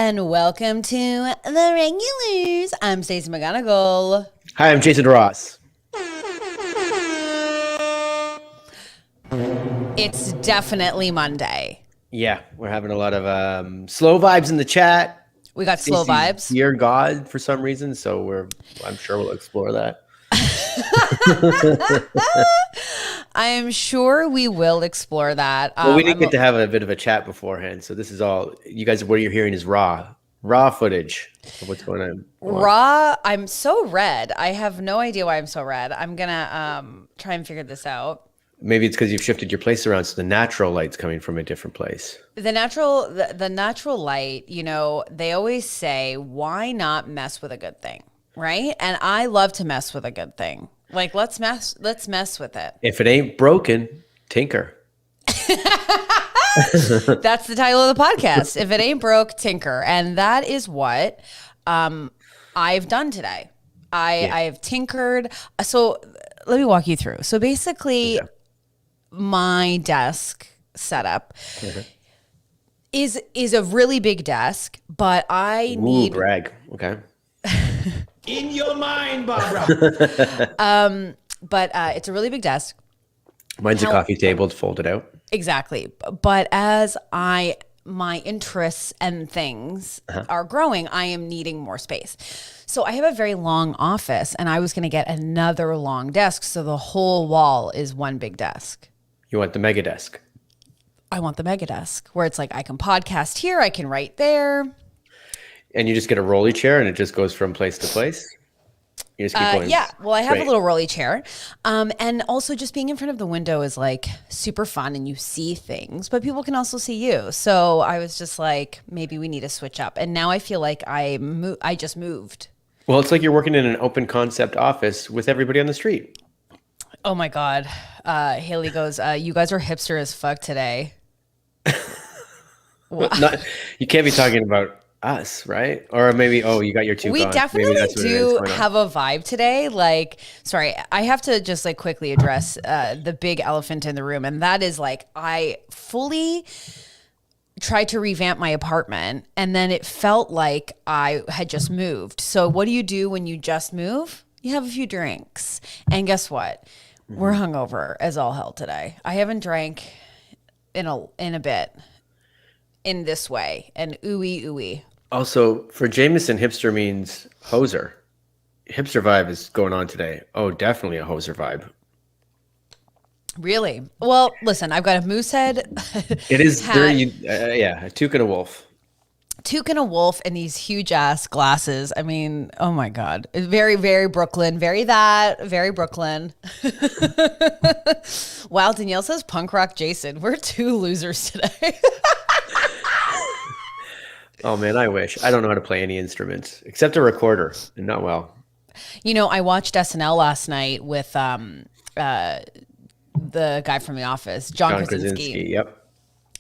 and welcome to The Regulars. I'm Stacey McGonigal. Hi, I'm Jason Ross. It's definitely Monday. Yeah, we're having a lot of slow vibes in the chat. We got slow Stacey's vibes. Dear God for some reason, so I'm sure we'll explore that. I am sure we will explore that. Well, we didn't get to have a bit of a chat beforehand, so this is all you guys. What you're hearing is raw footage of what's going on. Raw. I'm so red. I have no idea why I'm so red. I'm gonna try and figure this out. Maybe it's because you've shifted your place around, so the natural light's coming from a different place. The natural light. You know, they always say, "Why not mess with a good thing?" Right? And I love to mess with a good thing. Like, let's mess with it. If it ain't broken, tinker. That's the title of the podcast. If it ain't broke, tinker. And that is what I've done today. I've tinkered. So let me walk you through. So basically, my desk setup is a really big desk, but I need brag. Okay. In your mind, Barbara. But it's a really big desk. Mine's a coffee table folded out. Exactly. But as my interests and things are growing, I am needing more space. So I have a very long office, and I was going to get another long desk. So the whole wall is one big desk. You want the mega desk? I want the mega desk where it's like I can podcast here, I can write there. And you just get a rolly chair and it just goes from place to place? You just keep going. Yeah, well, I have a little rolly chair. And also just being in front of the window is like super fun and you see things, but people can also see you. So I was just like, maybe we need to switch up. And now I feel like I just moved. Well, it's like you're working in an open concept office with everybody on the street. Oh my God. Haley goes, you guys are hipster as fuck today. You can't be talking about us, right? Or maybe, you got your two We gone. definitely do have a vibe today. Like, sorry, I have to just like quickly address the big elephant in the room. And that is like, I fully tried to revamp my apartment and then it felt like I had just moved. So what do you do when you just move? You have a few drinks. And guess what? We're hungover as all hell today. I haven't drank in a bit in this way. And ooey. Also, for Jameson, hipster means hoser. Hipster vibe is going on today. Oh, definitely a hoser vibe. Really? Well, listen, I've got a moose head. It is a toque and a wolf. Toque and a wolf and these huge ass glasses. I mean, oh my God. Very, very Brooklyn. Very Brooklyn. Wow, Danielle says punk rock Jason. We're two losers today. Oh man, I wish. I don't know how to play any instruments except a recorder, and not well. You know, I watched SNL last night with the guy from The Office, John Krasinski. Yep.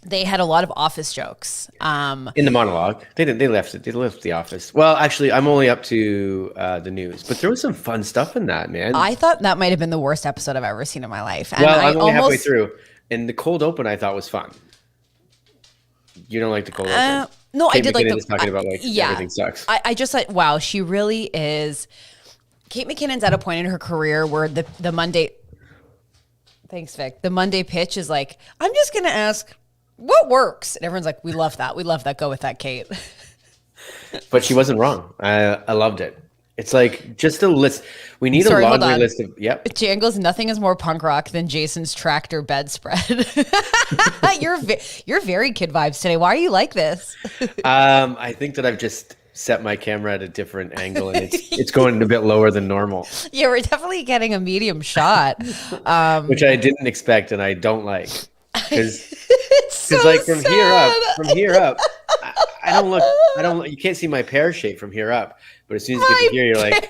They had a lot of office jokes. In the monologue. They left it. They left The Office. Well, actually, I'm only up to the news, but there was some fun stuff in that, man. I thought that might have been the worst episode I've ever seen in my life. And well, I'm only halfway through, and the cold open I thought was fun. You don't like the cold open? No, Kate I did McKinnon like is talking about like everything sucks. I just like, wow, she really is. Kate McKinnon's at a point in her career where the Monday. Thanks, Vic. The Monday pitch is like, I'm just gonna ask what works, and everyone's like, we love that. Go with that, Kate. But she wasn't wrong. I loved it. It's like just a list. We need a laundry list of. Yep. Jan goes, nothing is more punk rock than Jason's tractor bedspread. You're very kid vibes today. Why are you like this? I think that I've just set my camera at a different angle and it's going a bit lower than normal. Yeah, we're definitely getting a medium shot. Which I didn't expect and I don't like. Because so like from here up, I don't look, you can't see my pear shape from here up. But as soon as you get to here, you're like,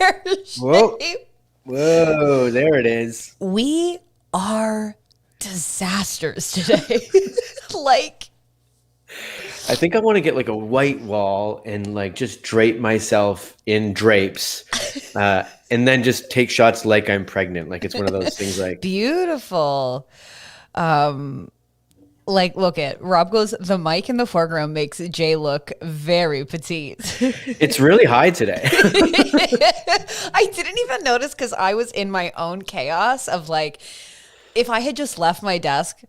whoa, there it is. We are disasters today. Like, I think I want to get like a white wall and like just drape myself in drapes and then just take shots like I'm pregnant. Like it's one of those things like. Beautiful. Like, look at Rob goes, the mic in the foreground makes Jay look very petite. It's really high today. I didn't even notice because I was in my own chaos of like, if I had just left my desk,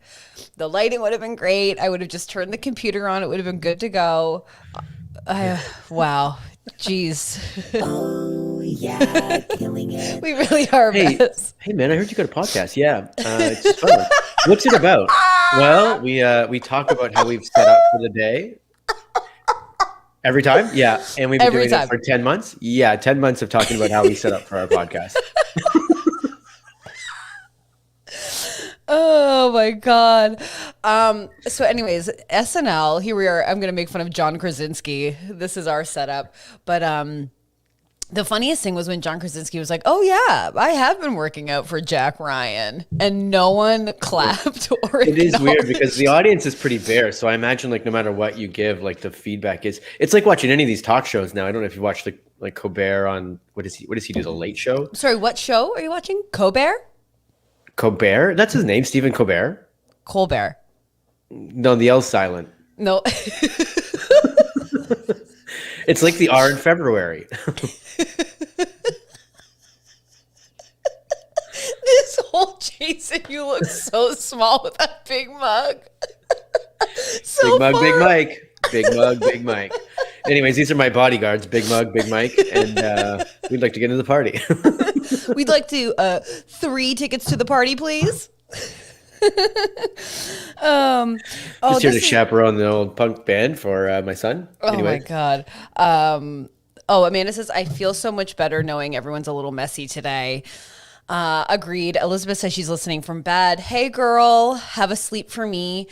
the lighting would have been great. I would have just turned the computer on. It would have been good to go. Wow. Jeez. Oh, yeah, killing it. We really are. Hey, man, I heard you got a podcast. Yeah, it's fun. What's it about? Well, we talk about how we've set up for the day. Every time? Yeah. And we've been doing it for 10 months? Yeah, 10 months of talking about how we set up for our podcast. Oh my God. So anyways, SNL, here we are. I'm going to make fun of John Krasinski. This is our setup. But the funniest thing was when John Krasinski was like, oh yeah, I have been working out for Jack Ryan. And no one clapped or It is weird because the audience is pretty bare. So I imagine like no matter what you give, like the feedback is, it's like watching any of these talk shows now. I don't know if you watch like Colbert on, what does he do? The Late Show? Sorry, what show are you watching? Colbert? Colbert? That's his name, Stephen Colbert? Colbert. No, the L's silent. No. It's like the R in February. This whole Jason, you look so small with that big mug. Big mug, big Mike. Big mug, big Mike. Anyways, these are my bodyguards, Big Mug, Big Mike, and we'd like to get into the party. We'd like to 3 tickets to the party, please. Just here to chaperone the old punk band for my son. Anyway. Oh my God. Amanda says, I feel so much better knowing everyone's a little messy today. Agreed. Elizabeth says she's listening from bed. Hey girl, have a sleep for me.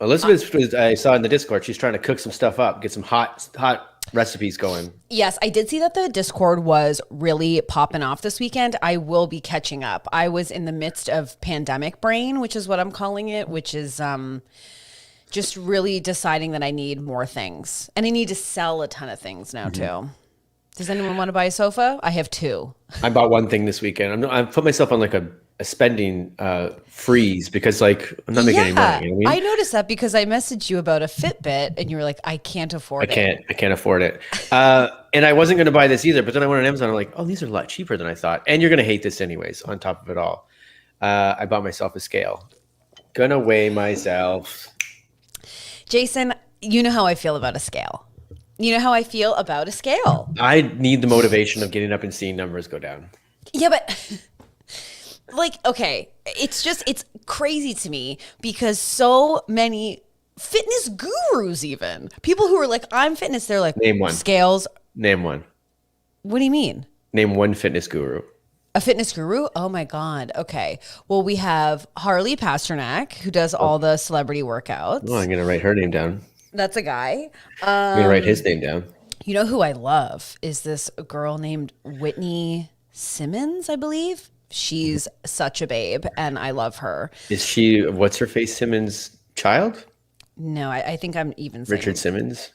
Elizabeth, I saw in the Discord, she's trying to cook some stuff up, get some hot recipes going. Yes, I did see that the Discord was really popping off this weekend. I will be catching up. I was in the midst of pandemic brain, which is what I'm calling it, which is just really deciding that I need more things. And I need to sell a ton of things now too. Does anyone want to buy a sofa? I have 2. I bought one thing this weekend. I put myself on like a spending freeze because like I'm not making any money. You know what I mean? I noticed that because I messaged you about a Fitbit and you were like, I can't afford it. I can't afford it. And I wasn't going to buy this either. But then I went on Amazon. I'm like, oh, these are a lot cheaper than I thought. And you're going to hate this anyways. On top of it all, I bought myself a scale. Gonna weigh myself. Jason, you know how I feel about a scale. You know how I feel about a scale. I need the motivation of getting up and seeing numbers go down. Yeah, but like, okay, it's crazy to me because so many fitness gurus, even people who are like, I'm fitness, they're like, name one. Scales. Name one. What do you mean? Name one fitness guru. A fitness guru? Oh my God. Okay. Well, we have Harley Pasternak, who does all the celebrity workouts. Oh, I'm going to write her name down. That's a guy. I'm going to write his name down. You know who I love is this girl named Whitney Simmons, I believe. She's such a babe, and I love her. Is she, what's her face, Simmons' child? No, I think I'm even saying. Richard Simmons?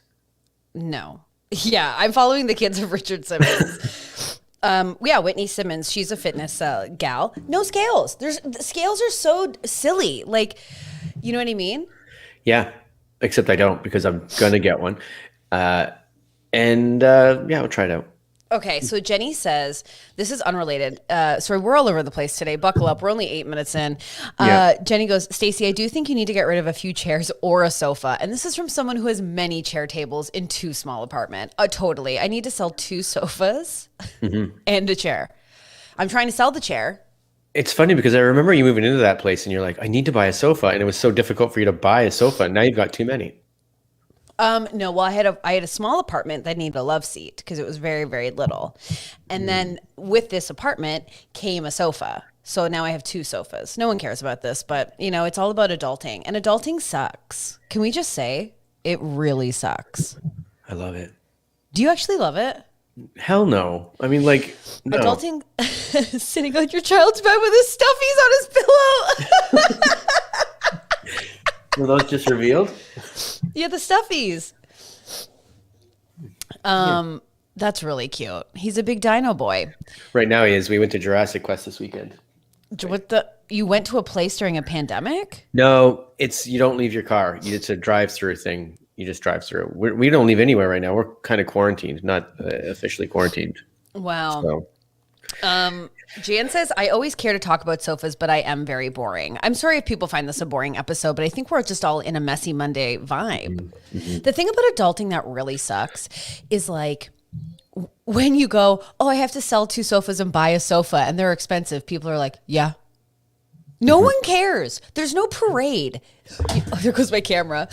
No. Yeah, I'm following the kids of Richard Simmons. Yeah, Whitney Simmons. She's a fitness gal. No scales. The scales are so silly. Like, you know what I mean? Yeah, except I don't because I'm going to get one. Yeah, I'll try it out. Okay, so Jenny says, this is unrelated. Sorry, we're all over the place today. Buckle up. We're only 8 minutes in. Jenny goes, Stacey, I do think you need to get rid of a few chairs or a sofa. And this is from someone who has many chair tables in 2 small apartment. Totally. I need to sell 2 sofas and a chair. I'm trying to sell the chair. It's funny because I remember you moving into that place and you're like, I need to buy a sofa. And it was so difficult for you to buy a sofa. And now you've got too many. No, well, I had a small apartment that needed a love seat because it was very, very little. And then with this apartment came a sofa. So now I have 2 sofas. No one cares about this, but you know, it's all about adulting, and adulting sucks. Can we just say it really sucks? I love it. Do you actually love it? Hell no. I mean, like, no. Adulting, sitting on your child's bed with his stuffies on his pillow. Were those just revealed? Yeah, the stuffies. That's really cute. He's a big dino boy. Right now he is. We went to Jurassic Quest this weekend. What the? you went to a place during a pandemic? No, you don't leave your car. It's a drive-through thing. You just drive through. We don't leave anywhere right now. We're kind of quarantined, not officially quarantined. Wow. So. Jan says, I always care to talk about sofas, but I am very boring. I'm sorry if people find this a boring episode, but I think we're just all in a messy Monday vibe. Mm-hmm. The thing about adulting that really sucks is like when you go, oh, I have to sell 2 sofas and buy a sofa and they're expensive. People are like, yeah. No one cares. There's no parade. Oh, there goes my camera.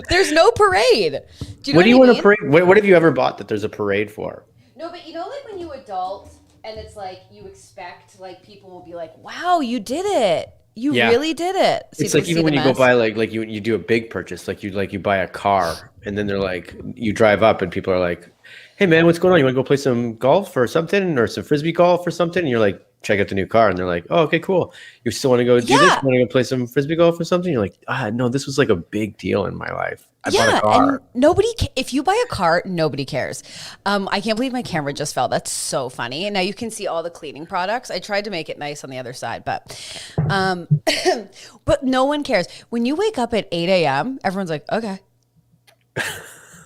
There's no parade. Do you know what do you want a parade? What have you ever bought that there's a parade for? No, but you know, like when you adult and it's like you expect like people will be like, wow, you did it. You really did it. So it's like even when you go buy like you do a big purchase, like you buy a car and then they're like, you drive up and people are like, hey man, what's going on? You want to go play some golf or something or some frisbee golf or something? And you're like, check out the new car. And they're like, oh, okay, cool. You still want to go do this? You want to go play some frisbee golf or something? You're like, no, this was like a big deal in my life. I bought a car. And if you buy a car, nobody cares. I can't believe my camera just fell. That's so funny. And now you can see all the cleaning products. I tried to make it nice on the other side, but no one cares. When you wake up at 8 a.m., everyone's like, okay.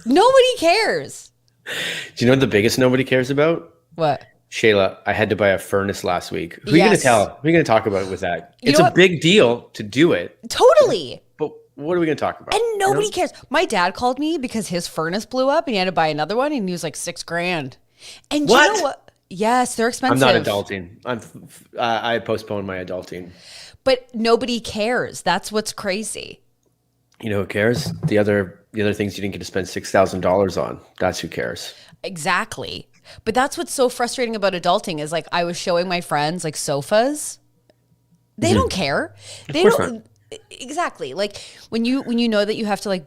Nobody cares. Do you know what the biggest nobody cares about? What? Shayla, I had to buy a furnace last week. Who are you going to tell? Who are you going to talk about with that? It's a big deal to do it. Totally. But what are we going to talk about? And nobody cares. My dad called me because his furnace blew up and he had to buy another one and he was like $6,000. And you know what? Yes, they're expensive. I'm not adulting. I postponed my adulting. But nobody cares. That's what's crazy. You know who cares? The other things you didn't get to spend $6,000 on. That's who cares. Exactly. But that's what's so frustrating about adulting is like I was showing my friends like sofas. They don't care. They don't. Exactly. Like when you know that you have to like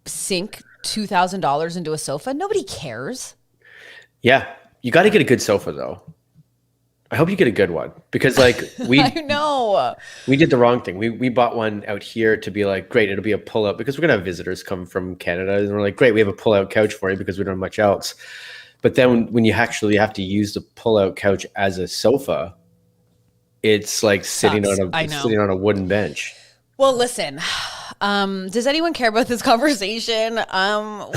sink $2,000 into a sofa, nobody cares. Yeah. You got to get a good sofa though. I hope you get a good one because like I know we did the wrong thing. We bought one out here to be like, great, it'll be a pull out because we're going to have visitors come from Canada and we're like, great, we have a pull out couch for you because we don't have much else. But then when you actually have to use the pull-out couch as a sofa, it's like sitting on a wooden bench. Well, listen, does anyone care about this conversation? And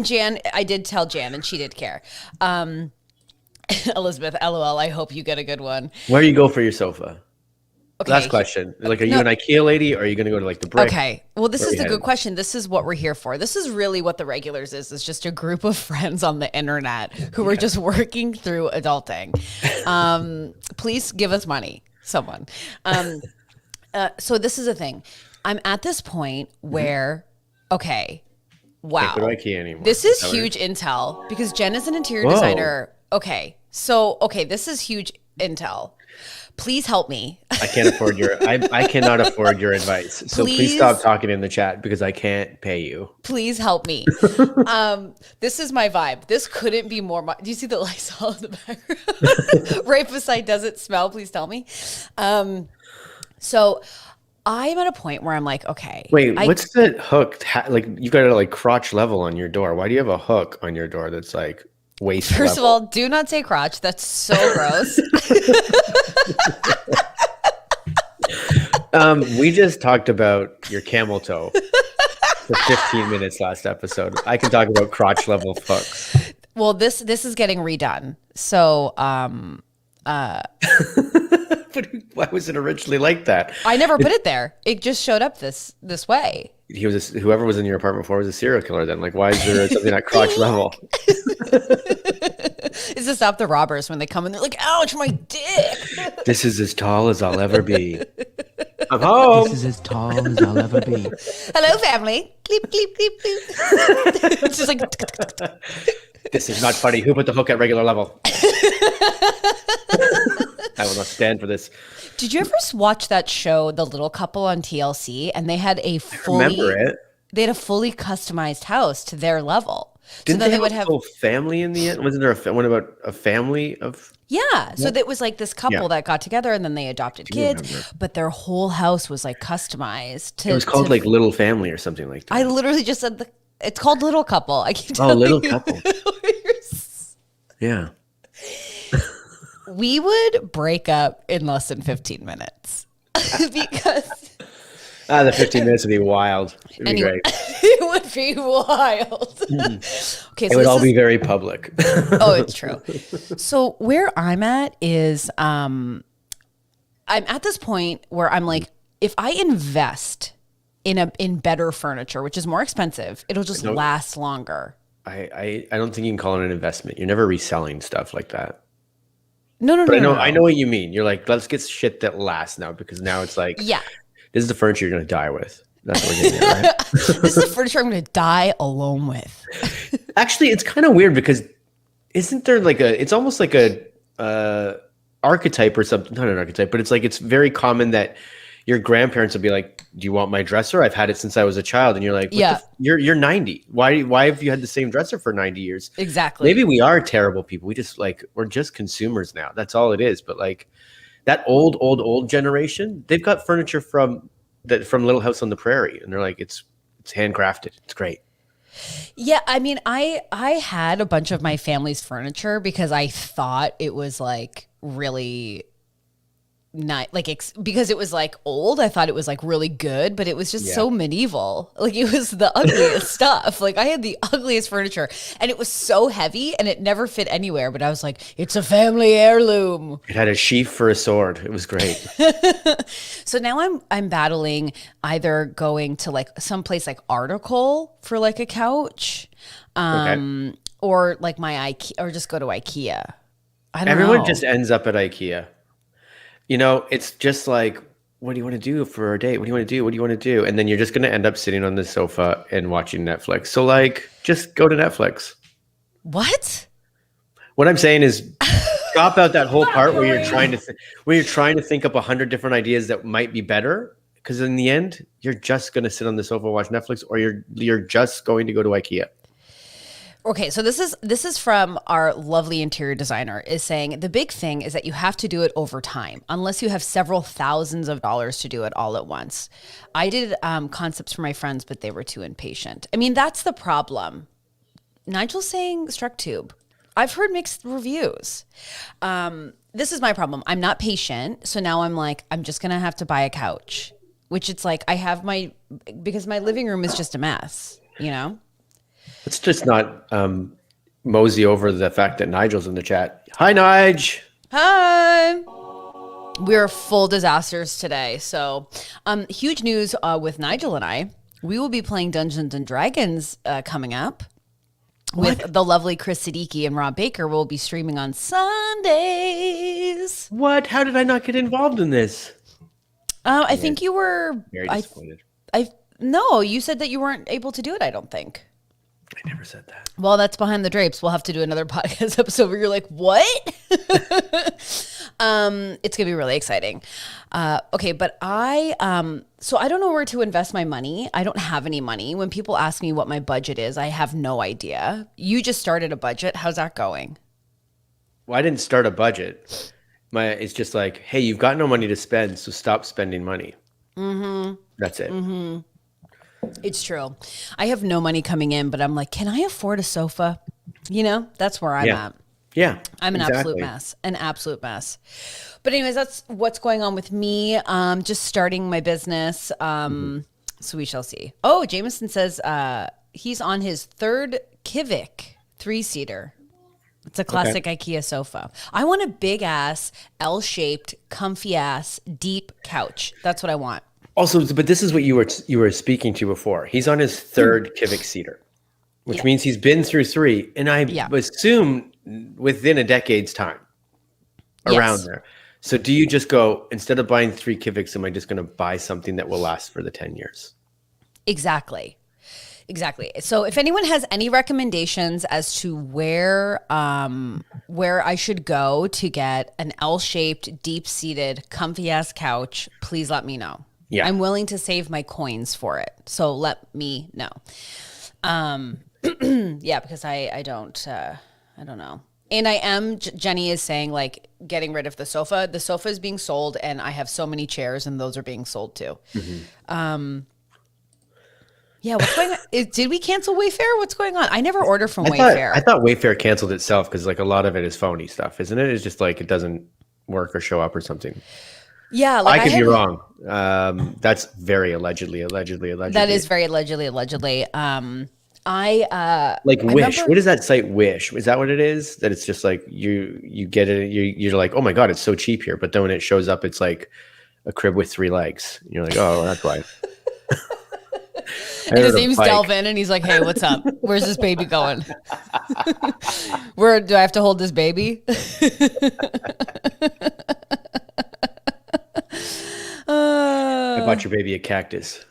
Jan, I did tell Jan, and she did care. Elizabeth, LOL, I hope you get a good one. Where do you go for your sofa? Okay. Last question. Like, are you an IKEA lady or are you going to go to like the Brick? Okay. Well, this is the good question. This is what we're here for. This is really what the Regulars is. It's just a group of friends on the internet who are just working through adulting. Please give us money, someone. So this is a thing. I'm at this point where, okay, wow. Can't go to IKEA anymore. This is huge intel because Jen is an interior designer. Okay. So, this is huge intel. Please help me. I can't afford I cannot afford your advice. So please stop talking in the chat because I can't pay you. Please help me. This is my vibe. This couldn't be more. Do you see the Lysol in the background? Right beside, does it smell? Please tell me. So I'm at a point where I'm like, okay. Wait, what's the hook? Like you got to like crotch level on your door. Why do you have a hook on your door that's like waist First level? of all, do not say crotch. That's so gross. We just talked about your camel toe for 15 minutes last episode. I can talk about crotch level hooks. Well, this is getting redone. So, But why was it originally like that? I never put it there. It just showed up this way. Whoever was in your apartment before was a serial killer then. Like, why is there something at crotch level? Is to stop the robbers when they come and they're like, ouch, my dick. This is as tall as I'll ever be. I'm home. This is as tall as I'll ever be. Hello, family. Bleep, bleep, bleep, bleep. It's just like... This is not funny. Who put the hook at regular level? I will not stand for this. Did you ever watch that show, The Little Couple on TLC? And they had a remember it. They had a fully customized house to their level. Didn't so they have a whole family in the end? Wasn't there one about a family of? Yeah. So that was like this couple that got together and then they adopted kids, but their whole house was like customized. It was called like Little Family or something like that. I literally just said it's called Little Couple. I keep telling Little Couple. Yeah. we would break up in less than 15 minutes because the 15 minutes would be wild. It'd be great. It would be wild. Okay, it would all be very public. Oh, it's true. So where I'm at is I'm at this point where I'm like, if I invest in better furniture, which is more expensive, it'll just last longer. I don't think you can call it an investment. You're never reselling stuff like that. No. I know what you mean. You're like, let's get shit that lasts now, because now it's like, yeah, this is the furniture you're going to die with. That's what we're getting at, right? This is the furniture I'm going to die alone with. Actually, it's kind of weird because isn't there like it's almost like a archetype or something, not an archetype, but it's like, it's very common that your grandparents will be like, do you want my dresser? I've had it since I was a child. And you're like, you're 90. Why have you had the same dresser for 90 years? Exactly. Maybe we are terrible people. We're just consumers now. That's all it is. But like that old generation, they've got furniture from Little House on the Prairie. And they're like, it's handcrafted. It's great. Yeah, I mean, I had a bunch of my family's furniture because I thought it was like really not like because it was like old. I thought it was like really good, but it was just so medieval. Like it was the ugliest stuff. Like I had the ugliest furniture, and it was so heavy, and it never fit anywhere. But I was like, it's a family heirloom. It had a sheath for a sword. It was great. So now I'm battling either going to like someplace like Article for like a couch, or like my IKEA, or just go to IKEA. I don't know. Everyone just ends up at IKEA. You know, it's just like, what do you want to do for a date? What do you want to do? What do you want to do? And then you're just going to end up sitting on the sofa and watching Netflix. So like, just go to Netflix. What? What I'm saying is drop out that whole part where you're trying to think up 100 different ideas that might be better. Because in the end, you're just going to sit on the sofa and watch Netflix, or you're just going to go to IKEA. Okay, so this is from our lovely interior designer, is saying the big thing is that you have to do it over time, unless you have several thousands of dollars to do it all at once. I did concepts for my friends, but they were too impatient. I mean, that's the problem. Nigel's saying struck tube. I've heard mixed reviews. This is my problem. I'm not patient, so now I'm like, I'm just gonna have to buy a couch, which it's like because my living room is just a mess, you know? Let's just not mosey over the fact that Nigel's in the chat. Hi, Nige. Hi. We're full disasters today. So huge news with Nigel and I. We will be playing Dungeons and Dragons coming up. With the lovely Chris Siddiqui and Rob Baker. We'll be streaming on Sundays. What? How did I not get involved in this? I think you were very disappointed. No, you said that you weren't able to do it, I don't think. I never said that. Well, that's behind the drapes. We'll have to do another podcast episode where you're like, what? It's going to be really exciting. Okay, but so I don't know where to invest my money. I don't have any money. When people ask me what my budget is, I have no idea. You just started a budget. How's that going? Well, I didn't start a budget. It's just like, hey, you've got no money to spend, so stop spending money. Mm-hmm. That's it. Mm-hmm. It's true. I have no money coming in, but I'm like, can I afford a sofa? You know, that's where I'm at. Yeah. I'm an absolute mess. An absolute mess. But anyways, that's what's going on with me. Just starting my business. So we shall see. Oh, Jameson says he's on his third Kivik 3-seater. It's a classic IKEA sofa. I want a big ass, L-shaped, comfy ass, deep couch. That's what I want. Also, but this is what you were speaking to before. He's on his third Kivik seater, which means he's been through 3, and I assume within a decade's time, around there. So, do you just go, instead of buying 3 Kiviks, am I just going to buy something that will last for the 10 years? Exactly. So, if anyone has any recommendations as to where I should go to get an L-shaped, deep-seated, comfy-ass couch, please let me know. Yeah. I'm willing to save my coins for it. So let me know. Because I don't know. And I am, Jenny is saying like getting rid of the sofa. The sofa is being sold and I have so many chairs and those are being sold too. Mm-hmm. Yeah, what's going on? Did we cancel Wayfair? What's going on? I never order from Wayfair. I thought Wayfair canceled itself because like a lot of it is phony stuff, isn't it? It's just like it doesn't work or show up or something. Yeah, like I could be wrong. That's very allegedly. That is very allegedly. Like Wish. What is that site? Wish. Is that what it is? That it's just like you get it. You're like, oh my god, it's so cheap here. But then when it shows up, it's like a crib with 3 legs. You're like, oh, that's why. And his name's Delvin, and he's like, "Hey, what's up? Where's this baby going? Where do I have to hold this baby?" I bought your baby a cactus.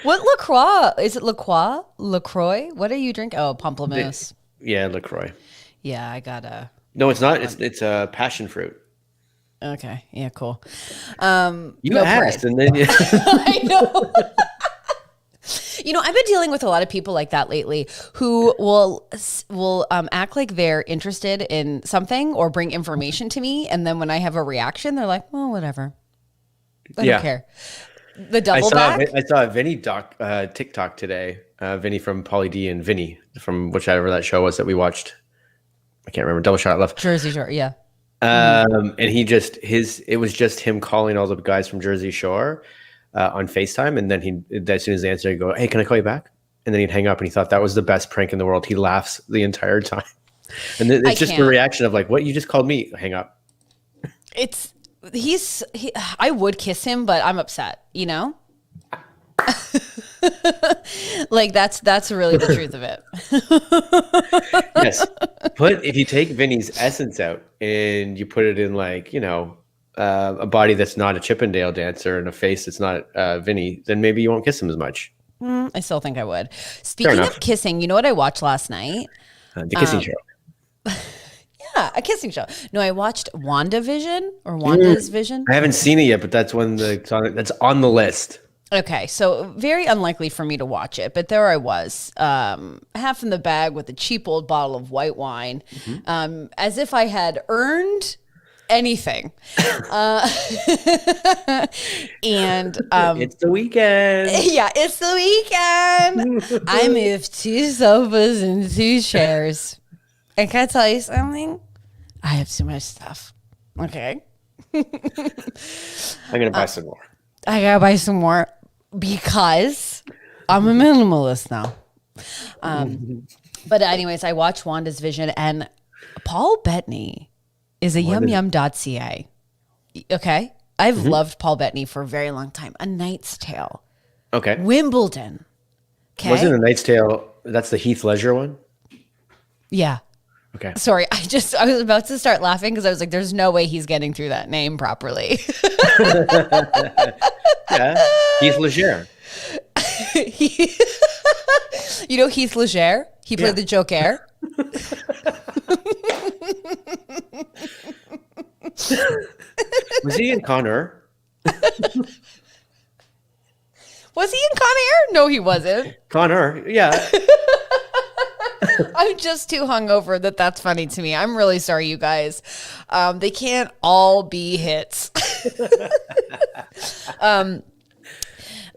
What LaCroix? Is it LaCroix? LaCroix? What are you drinking? Oh, pamplemousse. Yeah, LaCroix. Yeah, I got a. No, it's not. It's a passion fruit. Okay. Yeah. Cool. You asked, and then I know. I've been dealing with a lot of people like that lately who will act like they're interested in something or bring information to me, and then when I have a reaction, they're like, "Well, whatever. I don't care." The double back. I saw a Vinny TikTok today. Vinny from Pauly D and Vinny from whichever that show was that we watched. I can't remember. Double Shot of Love. Jersey Shore. Yeah. And he it was just him calling all the guys from Jersey Shore on FaceTime, and then as soon as they answer, he'd go, "Hey, can I call you back?" And then he'd hang up, and he thought that was the best prank in the world. He laughs the entire time, and it's just the reaction of like, "What, you just called me?" Hang up. I would kiss him, but I'm upset. Like that's really the truth of it. Yes. If you take Vinny's essence out and you put it in like, a body that's not a Chippendale dancer and a face that's not Vinny, then maybe you won't kiss him as much. I still think I would. Speaking of kissing, you know what I watched last night? The kissing show. Yeah, a kissing show. No, I watched WandaVision or Wanda's Vision. I haven't seen it yet, but that's that's on the list. Okay, so very unlikely for me to watch it, but there I was, half in the bag with a cheap old bottle of white wine, as if I had earned anything. And it's the weekend. Yeah, it's the weekend. I moved 2 sofas and 2 chairs. And can I tell you something? I have too much stuff. Okay. I'm going to buy some more. I got to buy some more because I'm a minimalist now. But anyways, I watched Wanda's Vision, and Paul Bettany is a yumyum.ca. Okay. I've loved Paul Bettany for a very long time. A Knight's Tale. Okay. Wimbledon. Okay. Wasn't A Knight's Tale, that's the Heath Ledger one? Yeah. Okay. Sorry, I was about to start laughing because I was like, there's no way he's getting through that name properly. Yeah. Heath Ledger. Heath Ledger? He played the Joker. Was he in Con Air? Was he in Con Air? No, he wasn't. Con Air, yeah. I'm just too hungover that's funny to me. I'm really sorry, you guys. They can't all be hits.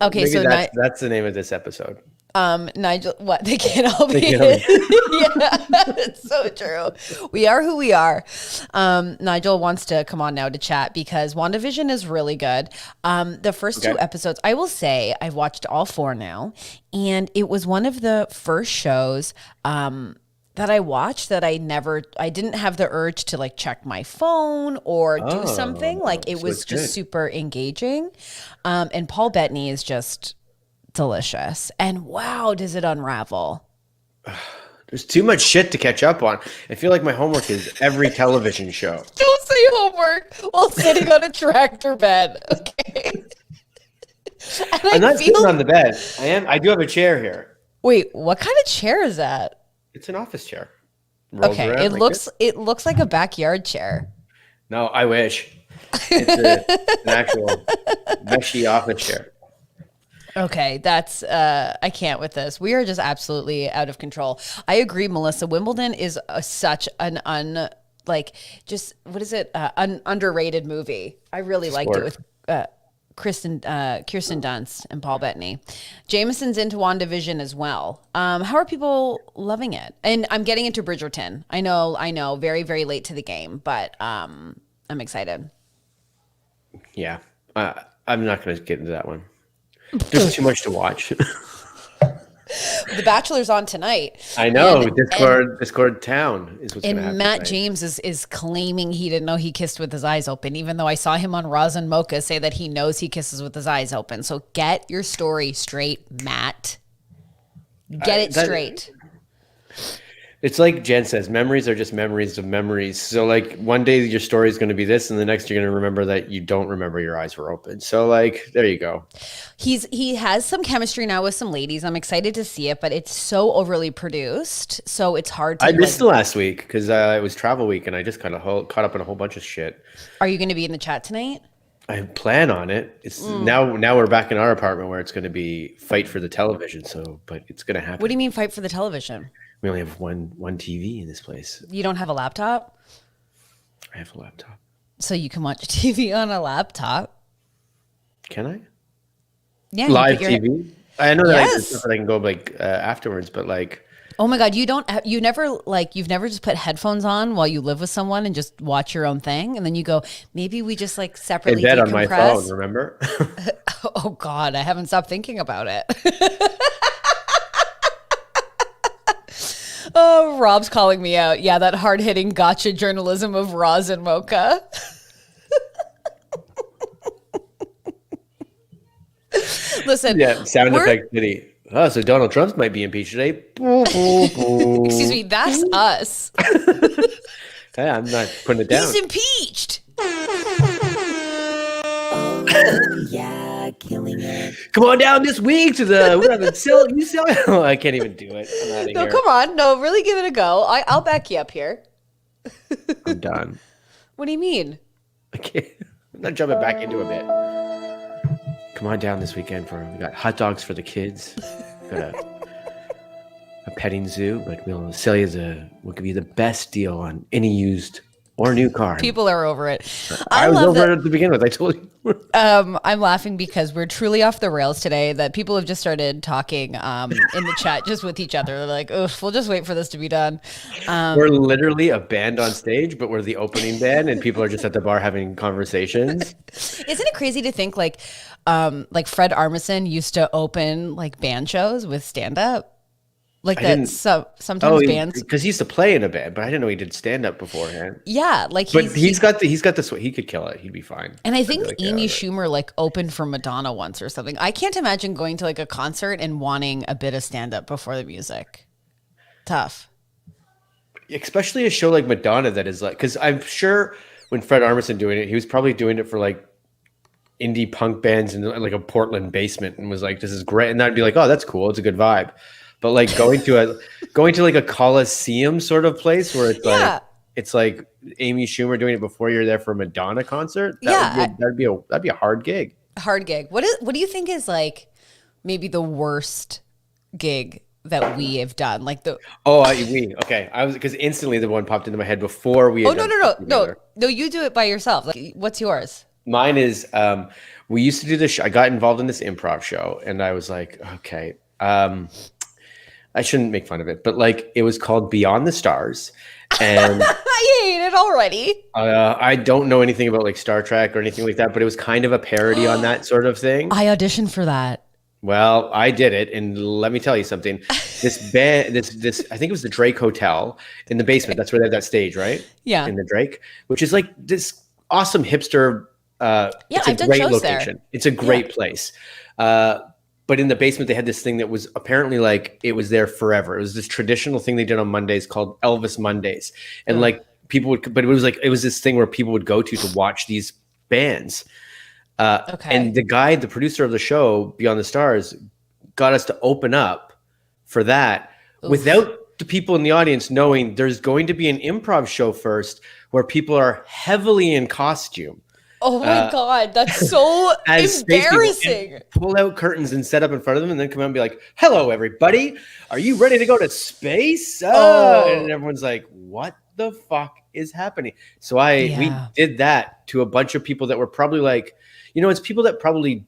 Okay, maybe so that's the name of this episode. Nigel, what? They can't all be hits. Yeah, it's so true. We are who we are. Nigel wants to come on now to chat because WandaVision is really good. The first 2 episodes, I will say, I've watched all 4 now, and it was one of the first shows that I watched that I didn't have the urge to like check my phone or do something. Like it was just super engaging. And Paul Bettany is just delicious. And wow, does it unravel? There's too much shit to catch up on. I feel like my homework is every television show. Don't say homework while sitting on a tractor bed, okay? I'm not sitting on the bed. I do have a chair here. Wait, what kind of chair is that? It's an office chair. Okay, it looks like a backyard chair. No, I wish. It's an actual meshy office chair. Okay, that's I can't with this. We are just absolutely out of control. I agree, Melissa. Wimbledon is such an underrated movie. I really liked it with Kirsten Dunst and Paul Bettany. Jameson's into WandaVision as well. How are people loving it? And I'm getting into Bridgerton. I know, very, very late to the game, but I'm excited. Yeah, I'm not going to get into that one. There's too much to watch. The Bachelor's on tonight. I know. Discord town is what's going to happen. And Matt tonight. James is claiming he didn't know he kissed with his eyes open, even though I saw him on Roz and Mocha say that he knows he kisses with his eyes open. So get your story straight, Matt. Get it straight. It's like Jen says, memories are just memories of memories. So like one day your story is going to be this, and the next you're going to remember that you don't remember your eyes were open. So like, there you go. He has some chemistry now with some ladies. I'm excited to see it, but it's so overly produced, so it's hard to. I missed the last week because it was travel week, and I just kind of caught up on a whole bunch of shit. Are you going to be in the chat tonight? I plan on it. It's now we're back in our apartment where it's going to be fight for the television. So, but it's going to happen. What do you mean fight for the television? We only have one TV in this place. You don't have a laptop? I have a laptop. So you can watch TV on a laptop? Can I? Yeah. Live TV? I know that Yes. I can go like afterwards, but like. Oh my God, you've never just put headphones on while you live with someone and just watch your own thing, and then you go, maybe we just like separately I bet decompress. on my phone, remember? Oh God, I haven't stopped thinking about it. Oh, Rob's calling me out. Yeah, that hard-hitting gotcha journalism of Roz and Mocha. Listen. Yeah, sound effect city. Oh, so Donald Trump might be impeached today. Excuse me, that's us. Hey, I'm not putting it down. He's impeached. Oh, yeah, killing it. Come on down this week to the whatever. Oh, I can't even do it. I'm out of No, here. come on. No, really give it a go. I'll back you up here. I'm done. What do you mean? I can't. I'm not jumping back into a bit. Come on down this weekend we got hot dogs for the kids. We got a petting zoo, but we'll sell you we'll give you the best deal on any used or new car. People are over it. I was over it to begin with. I told you. I'm laughing because we're truly off the rails today, that people have just started talking in the chat just with each other. They're like, oof, we'll just wait for this to be done. We're literally a band on stage, but we're the opening band, and people are just at the bar having conversations. Isn't it crazy to think like Fred Armisen used to open like band shows with stand-up? Like that, sometimes bands, because he used to play in a band, but I didn't know he did stand up beforehand. Yeah, like he's got this. He could kill it. He'd be fine. And I think Amy Schumer like opened for Madonna once or something. I can't imagine going to like a concert and wanting a bit of stand up before the music. Tough, especially a show like Madonna that is like, because I'm sure when Fred Armisen doing it, he was probably doing it for like indie punk bands in like a Portland basement, and was like, "This is great," and that'd be like, "Oh, that's cool. It's a good vibe." But like going to like a Coliseum sort of place where it's like Amy Schumer doing it before you're there for a Madonna concert. That'd be a hard gig. Hard gig. What do you think is like maybe the worst gig that we have done? Like okay. I was, because instantly the one popped into my head before we. No. You do it by yourself. Like, what's yours? Mine is we used to do this. I got involved in this improv show, and I was like, okay. I shouldn't make fun of it, but like it was called Beyond the Stars, and I hate it already. I don't know anything about like Star Trek or anything like that, but it was kind of a parody on that sort of thing. I auditioned for that. Well, I did it, and let me tell you something. This band, this I think it was the Drake Hotel in the basement. That's where they have that stage, right? Yeah, in the Drake, which is like this awesome hipster. It's a great location. There. It's a great place. But in the basement, they had this thing that was apparently like it was there forever. It was this traditional thing they did on Mondays called Elvis Mondays. And like people would, but it was this thing where people would go to watch these bands. And the producer of the show, Beyond the Stars, got us to open up for that without the people in the audience knowing there's going to be an improv show first where people are heavily in costume. Oh my God, that's so embarrassing. Pull out curtains and set up in front of them and then come out and be like, hello, everybody. Are you ready to go to space? And everyone's like, what the fuck is happening? So we did that to a bunch of people that were probably like, it's people that probably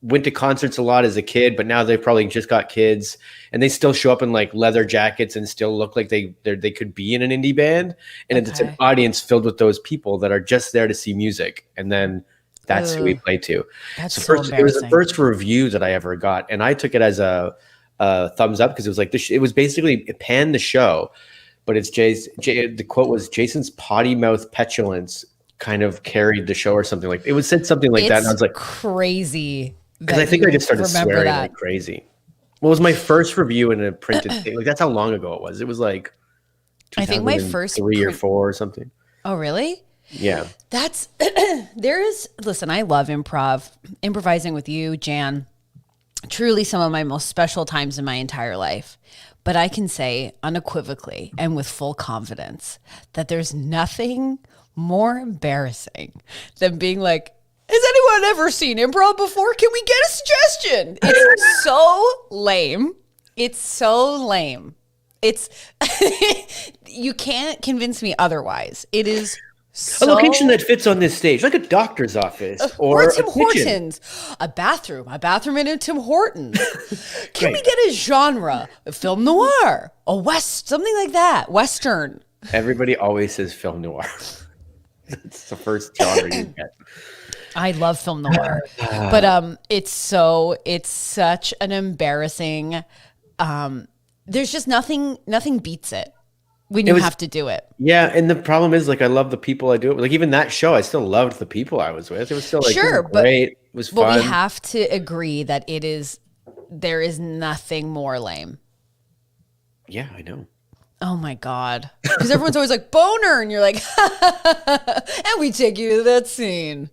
went to concerts a lot as a kid, but now they've probably just got kids and they still show up in like leather jackets and still look like they could be in an indie band. And it's an audience filled with those people that are just there to see music. And then that's who we play to. That's so embarrassing. It was the first review that I ever got. And I took it as a thumbs up because it was like, it was basically, it panned the show, but the quote was, Jason's potty mouth petulance kind of carried the show or something like, it said something like that. And I was like, crazy. Because I think I just started swearing like crazy. Well, it was my first review in a printed thing. Like that's how long ago it was. It was like I think my first 3 or 4 or something. Oh, really? Yeah. That's listen, I love improvising with you, Jan. Truly some of my most special times in my entire life. But I can say unequivocally and with full confidence that there's nothing more embarrassing than being like, has anyone ever seen improv before? Can we get a suggestion? It's so lame. It's so lame. It's you can't convince me otherwise. It is so, a location that fits on this stage, like a doctor's office or Tim Hortons, a bathroom in a Tim Hortons. Can we get a genre? A film noir, something like that, Western. Everybody always says film noir. That's the first genre you get. I love film noir, but it's such an embarrassing. There's just nothing beats it when you have to do it. Yeah, and the problem is, like, I love the people I do it with. Like, even that show, I still loved the people I was with. It was still like great. It was fun. But we have to agree that there is nothing more lame. Yeah, I know. Oh my God. Because everyone's always like, boner. And you're like, and we take you to that scene.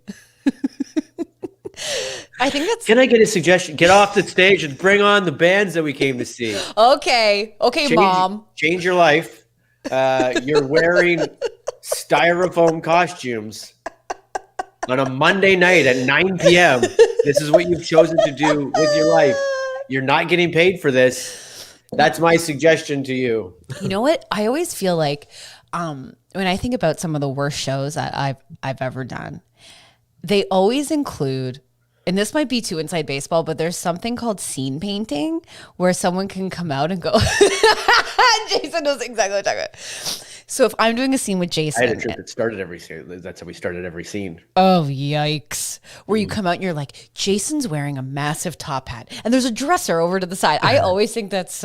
I think that's. Can I get a suggestion? Get off the stage and bring on the bands that we came to see. Okay, Mom. Change your life. You're wearing styrofoam costumes on a Monday night at 9 p.m. This is what you've chosen to do with your life. You're not getting paid for this. That's my suggestion to you. You know what? I always feel like when I think about some of the worst shows that I've ever done, they always include, and this might be too inside baseball, but there's something called scene painting where someone can come out and go, Jason knows exactly what I'm talking about. So if I'm doing a scene with Jason. I had a trip that started every scene. That's how we started every scene. Oh, yikes. Where you come out and you're like, Jason's wearing a massive top hat and there's a dresser over to the side. I always think that's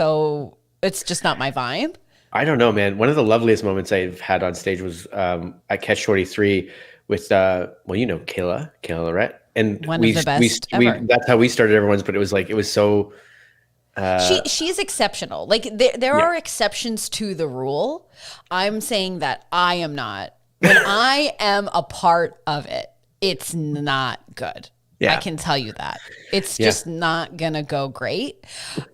it's just not my vibe. I don't know, man. One of the loveliest moments I've had on stage was at Catch 23 with, Kayla Lorette. And one of the best ever. That's how we started everyone's, but it was so. She's exceptional. Like there are exceptions to the rule. I'm saying that I am not. When I am a part of it, it's not good. Yeah. I can tell you that. It's just not gonna go great.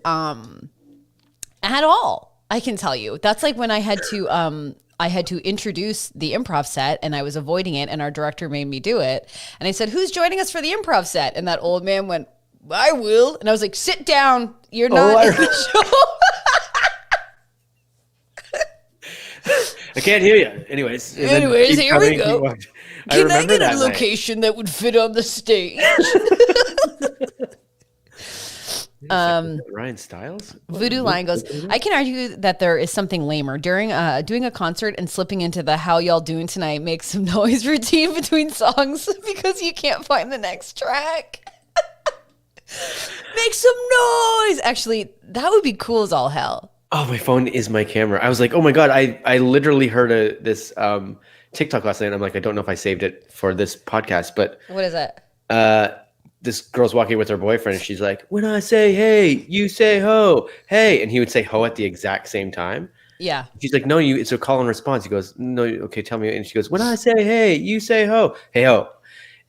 At all. I can tell you. That's like when I had to introduce the improv set and I was avoiding it and our director made me do it. And I said, "Who's joining us for the improv set?" And that old man went, "I will." And I was like, "Sit down. You're not in the show." I can't hear you. Anyways, here we go. Can I get a location that would fit on the stage? Ryan Stiles? Voodoo Lion goes, I can argue that there is something lamer. During doing a concert and slipping into the "how y'all doing tonight" make some noise routine between songs because you can't find the next track. Make some noise. Actually, that would be cool as all hell. Oh, my phone is my camera. I was like, oh my God, I literally heard this TikTok last night. And I'm like, I don't know if I saved it for this podcast, but what is it? This girl's walking with her boyfriend and she's like, "When I say hey, you say ho, hey." And he would say ho at the exact same time. Yeah. She's like, "No, it's a call and response." He goes, "No, okay, tell me." And she goes, "When I say hey, you say ho, hey ho."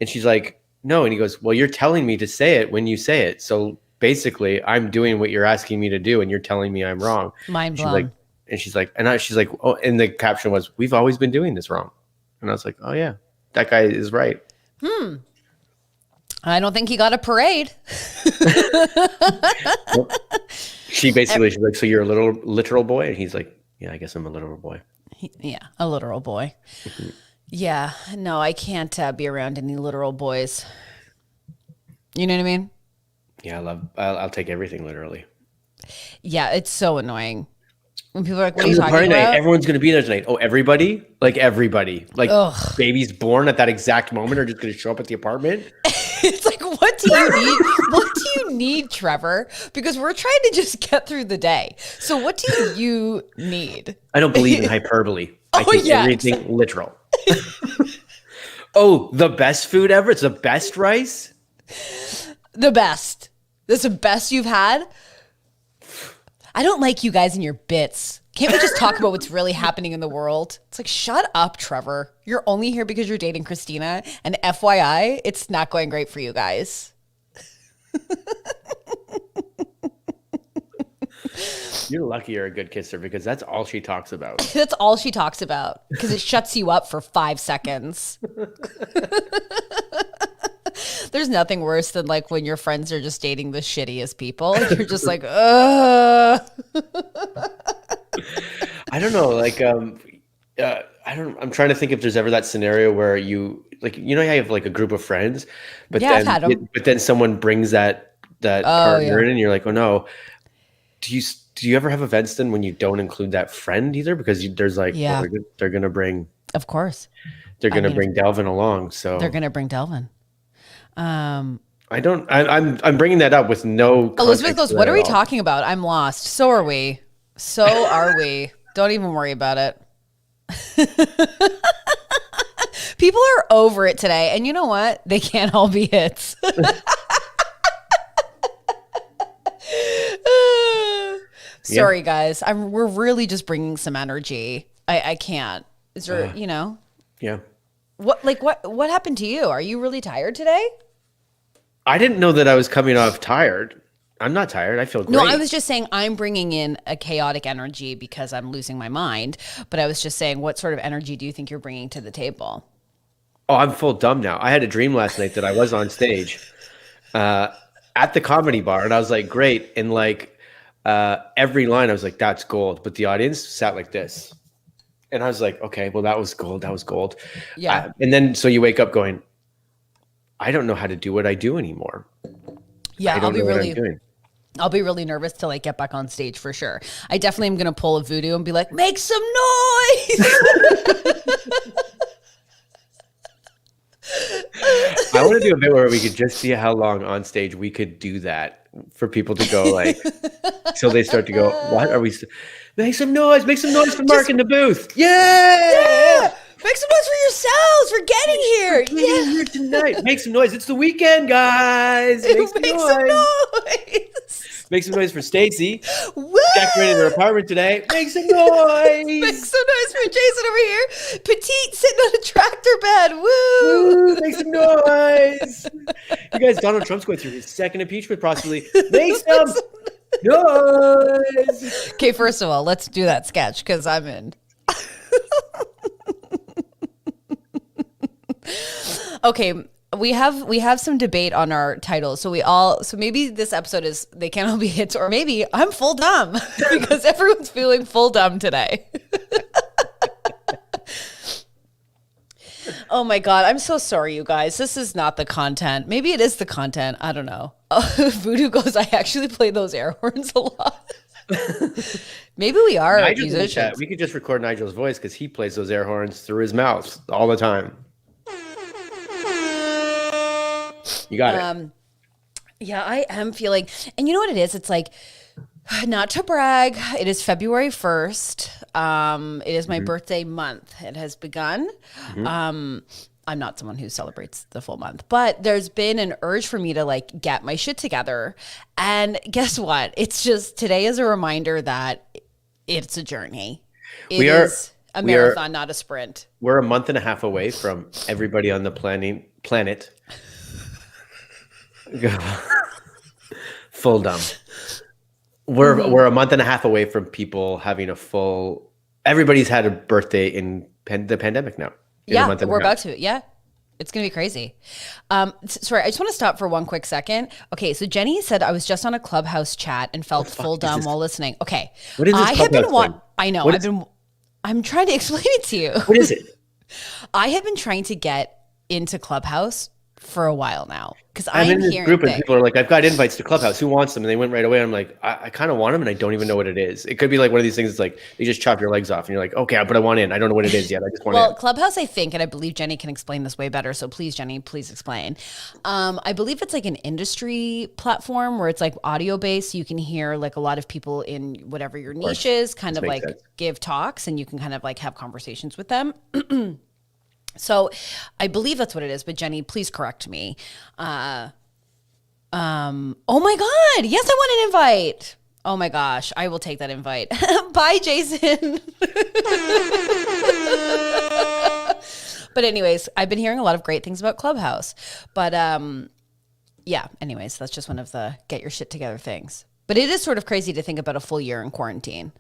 And she's like, "No." And he goes, "Well, you're telling me to say it when you say it. So basically I'm doing what you're asking me to do and you're telling me I'm wrong." Mind blown. She's like, "Oh," and the caption was, "We've always been doing this wrong." And I was like, "Oh yeah, that guy is right." I don't think he got a parade. She's like, "So you're a literal boy?" And he's like, "Yeah, I guess I'm a literal boy." Yeah, a literal boy. Yeah, no, I can't be around any literal boys. You know what I mean? Yeah, I'll take everything literally. Yeah, it's so annoying. When people are like, what are Come you to the talking party night. about? Everyone's going to be there tonight. Oh, everybody? Like everybody. Like Ugh. babies born at that exact moment are just going to show up at the apartment. It's like, what do you need? What do you need, Trevor? Because we're trying to just get through the day. So what do you need? I don't believe in hyperbole. I Oh, take yeah, everything literal. Oh, the best food ever? It's the best rice? The best. This is the best you've had? I don't like you guys and your bits. Can't we just talk about what's really happening in the world? It's like, shut up, Trevor. You're only here because you're dating Christina. And FYI, it's not going great for you guys. You're lucky you're a good kisser because that's all she talks about. That's all she talks about because it shuts you up for 5 seconds. There's nothing worse than like when your friends are just dating the shittiest people. You're just like, ugh. I don't know. Like, I'm trying to think if there's ever that scenario where you you have like a group of friends, but Yeah, I've had 'em. but then someone brings that partner in and you're like, oh no. Do you ever have events then when you don't include that friend either? Because there's like, Yeah. well, they're going to bring, Of course. bring Delvin along. So They're going to bring Delvin. I'm bringing that up with no context Elizabeth goes, to what that are we at all. talking about? I'm lost. So are we. Don't even worry about it. People are over it today. And you know what? They can't all be hits. Sorry, guys. We're really just bringing some energy. I can't. Is there, Yeah. what happened to you? Are you really tired today? I didn't know that I was coming off tired. I'm not tired. I feel great. No, I was just saying I'm bringing in a chaotic energy because I'm losing my mind. But I was just saying, what sort of energy do you think you're bringing to the table? Oh, I'm full dumb now. I had a dream last night that I was on stage at the comedy bar, and I was like, great. And like every line, I was like, that's gold. But the audience sat like this. And I was like, okay, well, that was gold. That was gold. Yeah. And then so you wake up going, I don't know how to do what I do anymore. Yeah, I don't know what I'm doing. I'll be really nervous to like get back on stage for sure. I definitely am going to pull a voodoo and be like, make some noise. I want to do a bit where we could just see how long on stage we could do that for people to go like, till they start to go, what are we? Make some noise for Mark in the booth. Yeah. Make some noise for yourselves for getting here. Yeah. Here tonight. Make some noise. It's the weekend, guys. Make some noise. Make some noise for Stacey. Woo! Decorating her apartment today. Make some noise. Make some noise for Jason over here. Petite sitting on a tractor bed. Woo! Make some noise. You guys, Donald Trump's going through his second impeachment possibly. Make some noise. Okay, first of all, let's do that sketch because I'm in. Okay, we have some debate on our titles. So maybe this episode is They Can't All Be Hits, or maybe I'm full dumb because everyone's feeling full dumb today. Oh my God, I'm so sorry, you guys. This is not the content. Maybe it is the content. I don't know. Voodoo goes, I actually play those air horns a lot. Maybe we are musicians. We could just record Nigel's voice because he plays those air horns through his mouth all the time. You got it. Yeah, I am feeling, and you know what it is? It's like, not to brag, it is February 1st. It is my birthday month. It has begun. I'm not someone who celebrates the full month, but there's been an urge for me to like get my shit together. And guess what? It's just, today is a reminder that it's a journey. It is a marathon, not a sprint. We're a month and a half away from everybody on the planet full dumb. We're a month and a half away from people having a full. Everybody's had a birthday in the pandemic now. Yeah, we're about to. Yeah, it's gonna be crazy. Sorry, I just want to stop for one quick second. Okay, so Jenny said I was just on a Clubhouse chat and felt full dumb while listening. Okay, what is this Clubhouse thing? I know. I'm trying to explain it to you. What is it? I have been trying to get into Clubhouse for a while now because I'm in this group and things. people are like, I've got invites to Clubhouse. Who wants them? And they went right away. I'm like, I kind of want them and I don't even know what it is. It could be like one of these things. It's like you just chop your legs off and you're like, okay, but I want in. I don't know what it is yet. I just want Well, in. Clubhouse, I think, and I believe Jenny can explain this way better. So please, Jenny, please explain. I believe it's like an industry platform where it's like audio based. You can hear like a lot of people in whatever your niche is kind of like give talks and you can kind of like have conversations with them. So I believe that's what it is, but Jenny, please correct me. Oh my God. Yes, I want an invite. Oh my gosh. I will take that invite. Bye, Jason. But anyways, I've been hearing a lot of great things about Clubhouse, but yeah, anyways, that's just one of the get your shit together things. But it is sort of crazy to think about a full year in quarantine.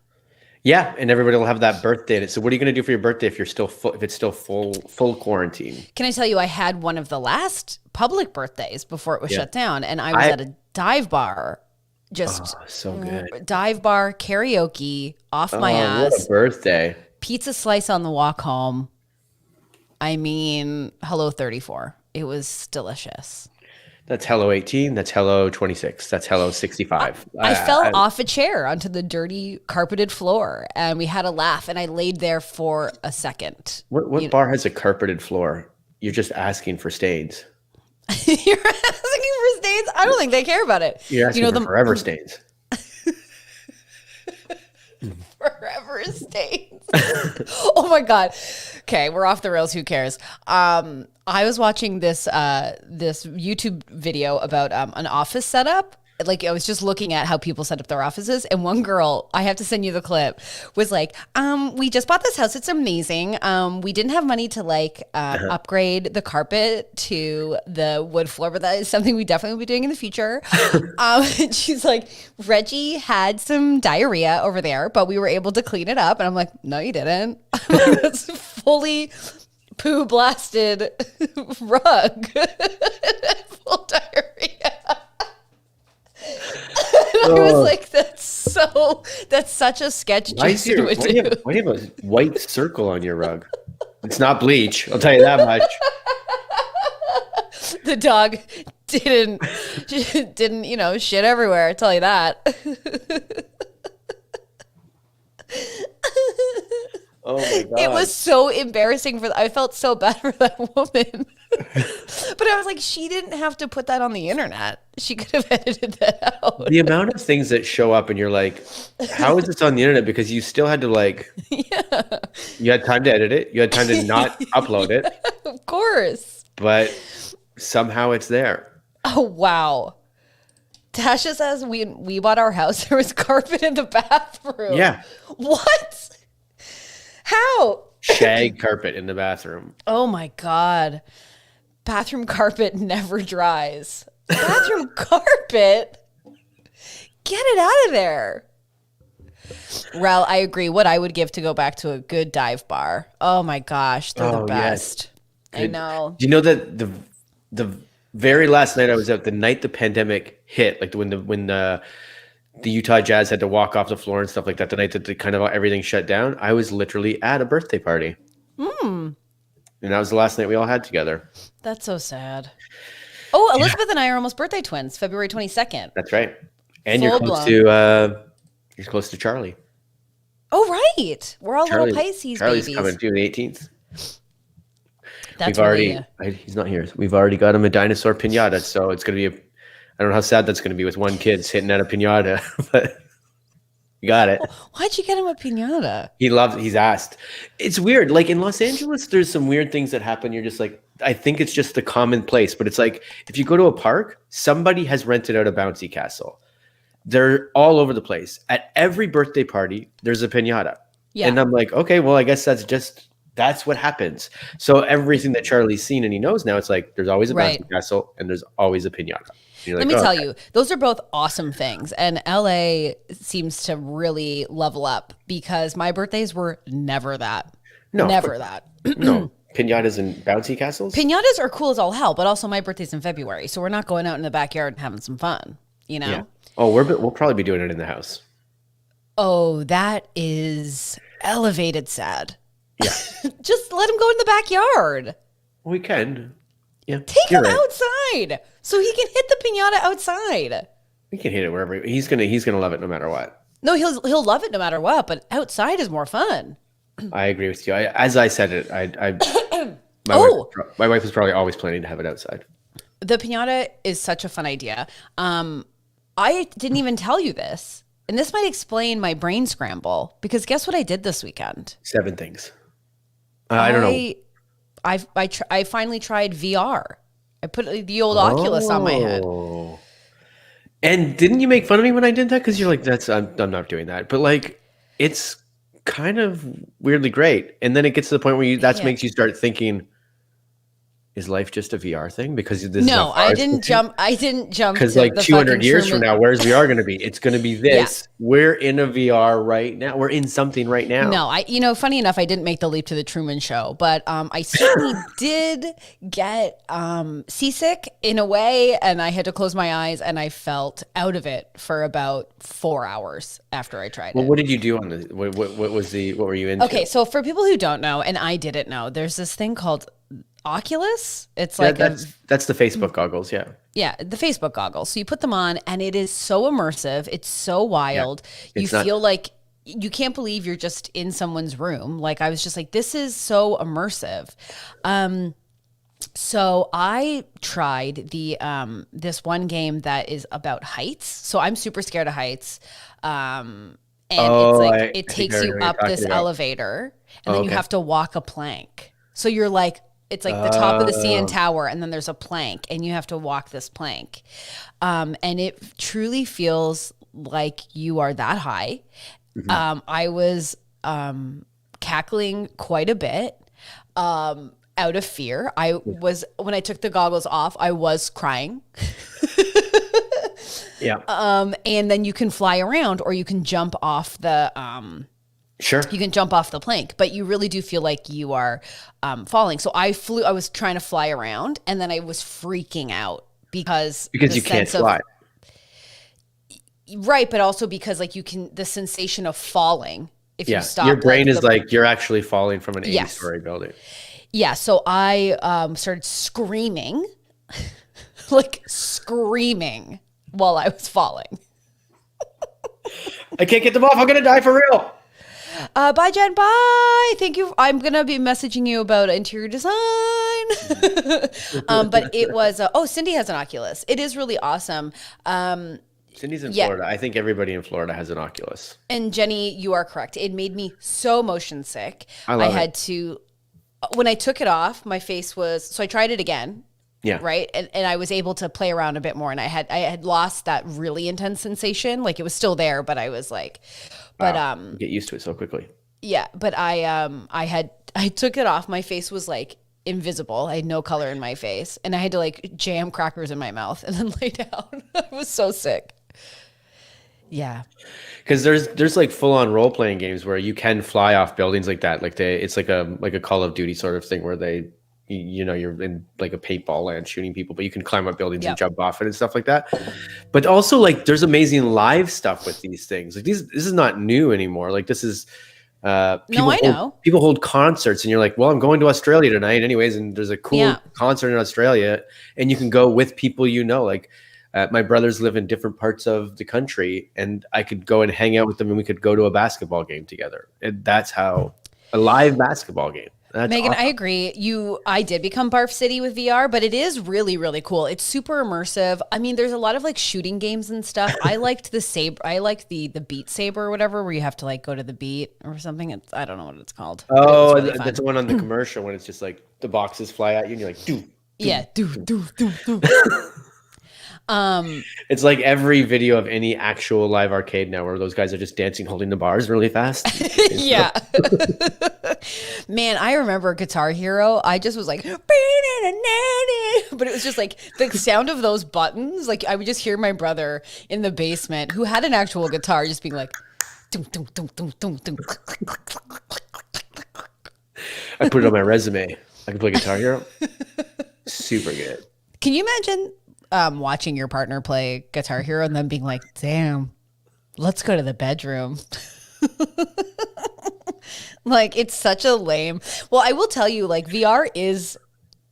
Yeah, and everybody will have that birthday. So what are you going to do for your birthday if you're still if it's still full quarantine? Can I tell you, I had one of the last public birthdays before it was shut down, and I was at a dive bar, just so good dive bar karaoke off my ass. What a birthday! Pizza slice on the walk home. I mean, hello 34. It was delicious. That's hello 18. That's hello 26. That's hello 65. I fell off a chair onto the dirty carpeted floor and we had a laugh and I laid there for a second. What bar has a carpeted floor? You're just asking for stains. You're asking for stains? I don't think they care about it. You're asking for forever stains. Forever stains. Oh my God. Okay, we're off the rails. Who cares? I was watching this YouTube video about an office setup. Like I was just looking at how people set up their offices, and one girl, I have to send you the clip, was like, we just bought this house. It's amazing. We didn't have money to upgrade the carpet to the wood floor, but that is something we definitely will be doing in the future. And she's like, Reggie had some diarrhea over there, but we were able to clean it up. And I'm like, no, you didn't. That's fully poo blasted rug. Full diarrhea. I was like, that's such a sketch. Why do you have a white circle on your rug? It's not bleach. I'll tell you that much. The dog didn't, shit everywhere. I'll tell you that. Oh my God. It was so embarrassing I felt so bad for that woman. But I was like, she didn't have to put that on the internet. She could have edited that out. The amount of things that show up and you're like, how is this on the internet? Because you still had to you had time to edit it. You had time to not upload it. Of course. But somehow it's there. Oh, wow. Tasha says we bought our house. There was carpet in the bathroom. Yeah. What? How? Shag carpet in the bathroom. Oh my God. Bathroom carpet never dries. Bathroom carpet? Get it out of there. Rel, I agree. What I would give to go back to a good dive bar. Oh my gosh. They're the best. Yes. I know. Do you know that the very last night I was out, the night the pandemic hit, like when the Utah Jazz had to walk off the floor and stuff like that, the night that the kind of everything shut down, I was literally at a birthday party. And that was the last night we all had together. That's so sad. Oh, Elizabeth and I are almost birthday twins, February 22nd. That's right. And you're close to Charlie. Oh, right. We're all little Pisces Charlie's babies. coming June 18th. That's he's not here. We've already got him a dinosaur pinata, so it's going to be I don't know how sad that's going to be with one kid hitting at a pinata, but you got it. Why'd you get him a pinata? He's asked. It's weird. Like in Los Angeles, there's some weird things that happen. You're just like, I think it's just the common place, but it's like, if you go to a park, somebody has rented out a bouncy castle. They're all over the place. At every birthday party, there's a pinata. Yeah. And I'm like, okay, well, I guess that's what happens. So everything that Charlie's seen and he knows now, it's like, there's always a bouncy castle and there's always a pinata. Let me tell you, those are both awesome things. And LA seems to really level up because my birthdays were never that. No. Pinatas and bouncy castles? Pinatas are cool as all hell, but also my birthday's in February. So we're not going out in the backyard and having some fun, you know? Yeah. Oh, we'll probably be doing it in the house. Oh, that is elevated sad. Yeah. Just let him go in the backyard. We can. Yeah. Take him outside so he can hit the piñata outside. We can hit it wherever he's gonna love it no matter what. No, he'll love it no matter what, but outside is more fun. I agree with you. As I said it, my wife was probably always planning to have it outside. The piñata is such a fun idea. I didn't even tell you this, and this might explain my brain scramble, because guess what I did this weekend? 7 things. I don't know. I finally tried VR. I put the old Oculus on my head. And didn't you make fun of me when I did that? Because you're like, I'm not doing that. But like, it's kind of weirdly great. And then it gets to the point where makes you start thinking, is life just a VR thing? Because this no, I didn't jump. Because like 200 years from now, where's VR going to be? It's going to be this. Yeah. We're in a VR right now. We're in something right now. No, funny enough, I didn't make the leap to the Truman Show, but I certainly did get seasick in a way, and I had to close my eyes, and I felt out of it for about 4 hours after I tried it. Well, what did you do on the? What were you into? Okay, so for people who don't know, and I didn't know, there's this thing called Oculus. It's like that's the Facebook goggles. Yeah, the Facebook goggles. So you put them on, and it is so immersive. It's so wild. Yeah, you feel like you can't believe you're just in someone's room. Like, I was just like, this is so immersive. So I tried the this one game that is about heights. So I'm super scared of heights. And it's like it takes you up this elevator, and then you have to walk a plank. So you're like, it's like the top of the CN Tower, and then there's a plank, and you have to walk this plank. And it truly feels like you are that high. Mm-hmm. I was cackling quite a bit out of fear. When I took the goggles off, I was crying. Yeah. And then you can fly around, or you can jump off the Sure. You can jump off the plank, but you really do feel like you are falling. So I was trying to fly around, and then I was freaking out because you can't fly. Right, but also because like the sensation of falling if you stop. Your brain is like you're actually falling from an 80-story building. Yeah, so I started screaming, like screaming while I was falling. I can't get them off. I'm going to die for real. Bye, Jen. Bye. Thank you. I'm going to be messaging you about interior design. But it was, Cindy has an Oculus. It is really awesome. Cindy's in Florida. I think everybody in Florida has an Oculus. And Jenny, you are correct. It made me so motion sick. I had to, when I took it off, my face so I tried it again. Yeah. Right. And I was able to play around a bit more, and I had lost that really intense sensation. Like, it was still there, but I was like, you get used to it so quickly. Yeah. But I took it off. My face was like invisible. I had no color in my face, and I had to like jam crackers in my mouth and then lay down. I was so sick. Yeah. Because there's like full on role playing games where you can fly off buildings like that. Like it's like a Call of Duty sort of thing where you're in like a paintball land shooting people, but you can climb up buildings and jump off it and stuff like that. But also like there's amazing live stuff with these things. Like this is not new anymore. Like this is people hold concerts, and you're like, well, I'm going to Australia tonight anyways, and there's a cool concert in Australia, and you can go with people like my brothers live in different parts of the country, and I could go and hang out with them, and we could go to a basketball game together. And that's how a live basketball game. That's Megan, awesome. I agree. I did become Barf City with VR, but it is really, really cool. It's super immersive. I mean, there's a lot of like shooting games and stuff. I liked the saber. I liked the Beat Saber or whatever, where you have to like go to the beat or something. I don't know what it's called. Oh, really that's the one on the commercial when it's just like the boxes fly at you and you're like, do. Yeah, do. It's like every video of any actual live arcade now where those guys are just dancing, holding the bars really fast. Yeah. Man, I remember Guitar Hero. I just was like, but it was just like the sound of those buttons. Like I would just hear my brother in the basement who had an actual guitar just being like, dum, dum, dum, dum, dum, dum. I put it on my resume. I can play Guitar Hero. Super good. Can you imagine watching your partner play Guitar Hero and then being like, damn, let's go to the bedroom. Like, it's such a lame. Well, I will tell you, like, VR is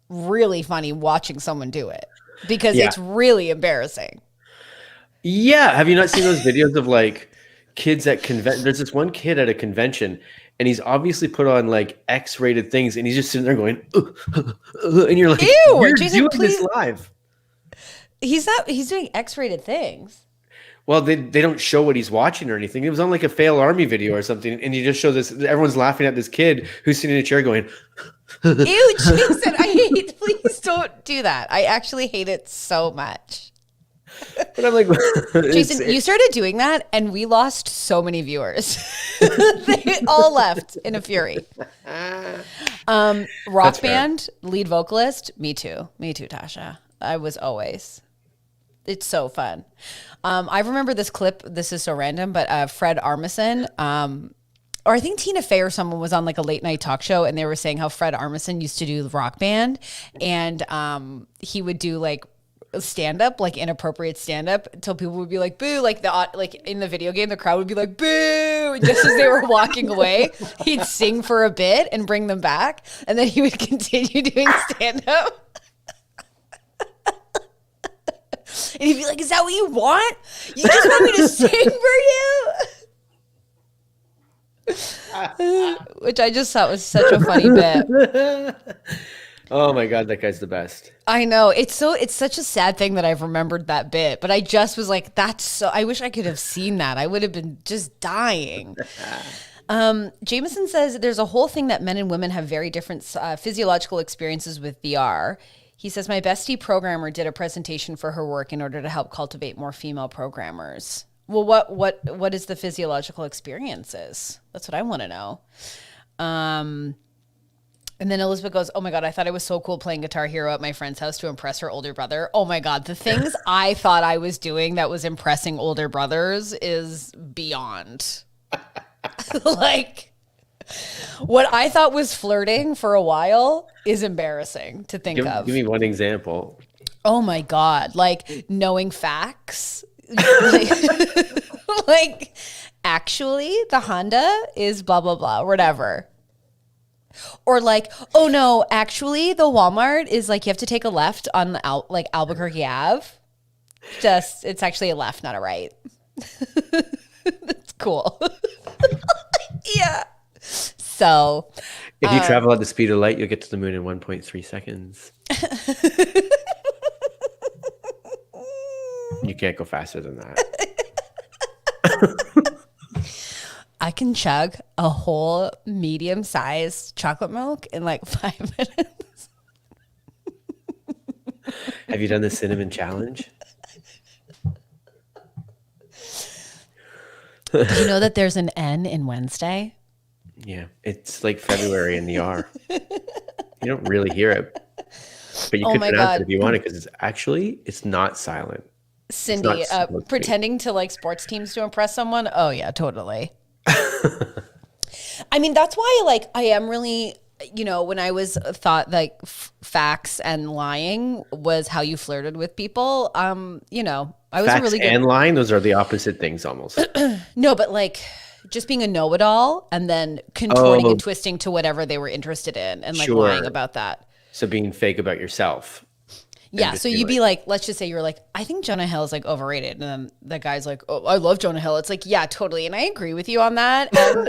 really funny watching someone do it because it's really embarrassing. Yeah. Have you not seen those videos of like kids at there's this one kid at a convention and he's obviously put on like X-rated things and he's just sitting there going, and you're like, ew, you're Jason, doing please. this live. He's doing X-rated things. Well, they don't show what he's watching or anything. It was on like a fail army video or something. And you just show this, everyone's laughing at this kid who's sitting in a chair going, ew, Jason, please don't do that. I actually hate it so much. But I'm like, Jason, you started doing that and we lost so many viewers. They all left in a fury. Rock band, lead vocalist, me too, Tasha. I was always. It's so fun. I remember this clip. This is so random, but Fred Armisen, or I think Tina Fey or someone was on like a late night talk show and they were saying how Fred Armisen used to do Rock Band and he would do like stand up, like inappropriate stand up until people would be like, boo, like in the video game, the crowd would be like, boo. And just as they were walking away, he'd sing for a bit and bring them back. And then he would continue doing stand up. And he'd be like, is that what you want? You just want me to sing for you? Which I just thought was such a funny bit. Oh my God, that guy's the best. I know. It's such a sad thing that I've remembered that bit, but I just was like, I wish I could have seen that. I would have been just dying. Jameson says there's a whole thing that men and women have very different physiological experiences with VR. He says, my bestie programmer did a presentation for her work in order to help cultivate more female programmers. Well, what is the physiological experiences? That's what I want to know. And then Elizabeth goes, oh my God, I thought it was so cool playing Guitar Hero at my friend's house to impress her older brother. Oh my God, the things I thought I was doing that was impressing older brothers is beyond. Like, what I thought was flirting for a while is embarrassing to think of. Give me one example. Oh my God, like knowing facts. like, actually, the Honda is blah, blah, blah, whatever. Or like, oh no, actually the Walmart is like, you have to take a left on like Albuquerque Ave. It's actually a left, not a right. That's cool. Yeah. So. If you travel at the speed of light, you'll get to the moon in 1.3 seconds. You can't go faster than that. I can chug a whole medium-sized chocolate milk in like 5 minutes. Have you done the cinnamon challenge? Do you know that there's an N in Wednesday? Yeah, it's like February in the R. You don't really hear it, but you could pronounce it if you want it because it's not silent. Cindy, pretending to like sports teams to impress someone. Oh yeah, totally. I mean, that's why like I am really, when I was thought like facts and lying was how you flirted with people. I was facts really good. And lying, those are the opposite things almost. No, but like just being a know-it-all and then contorting and twisting to whatever they were interested in and like lying about that. So being fake about yourself. Yeah, so you'd be like, let's just say you're like, I think Jonah Hill is like overrated. And then the guy's like, oh, I love Jonah Hill. It's like, yeah, totally. And I agree with you on that. And,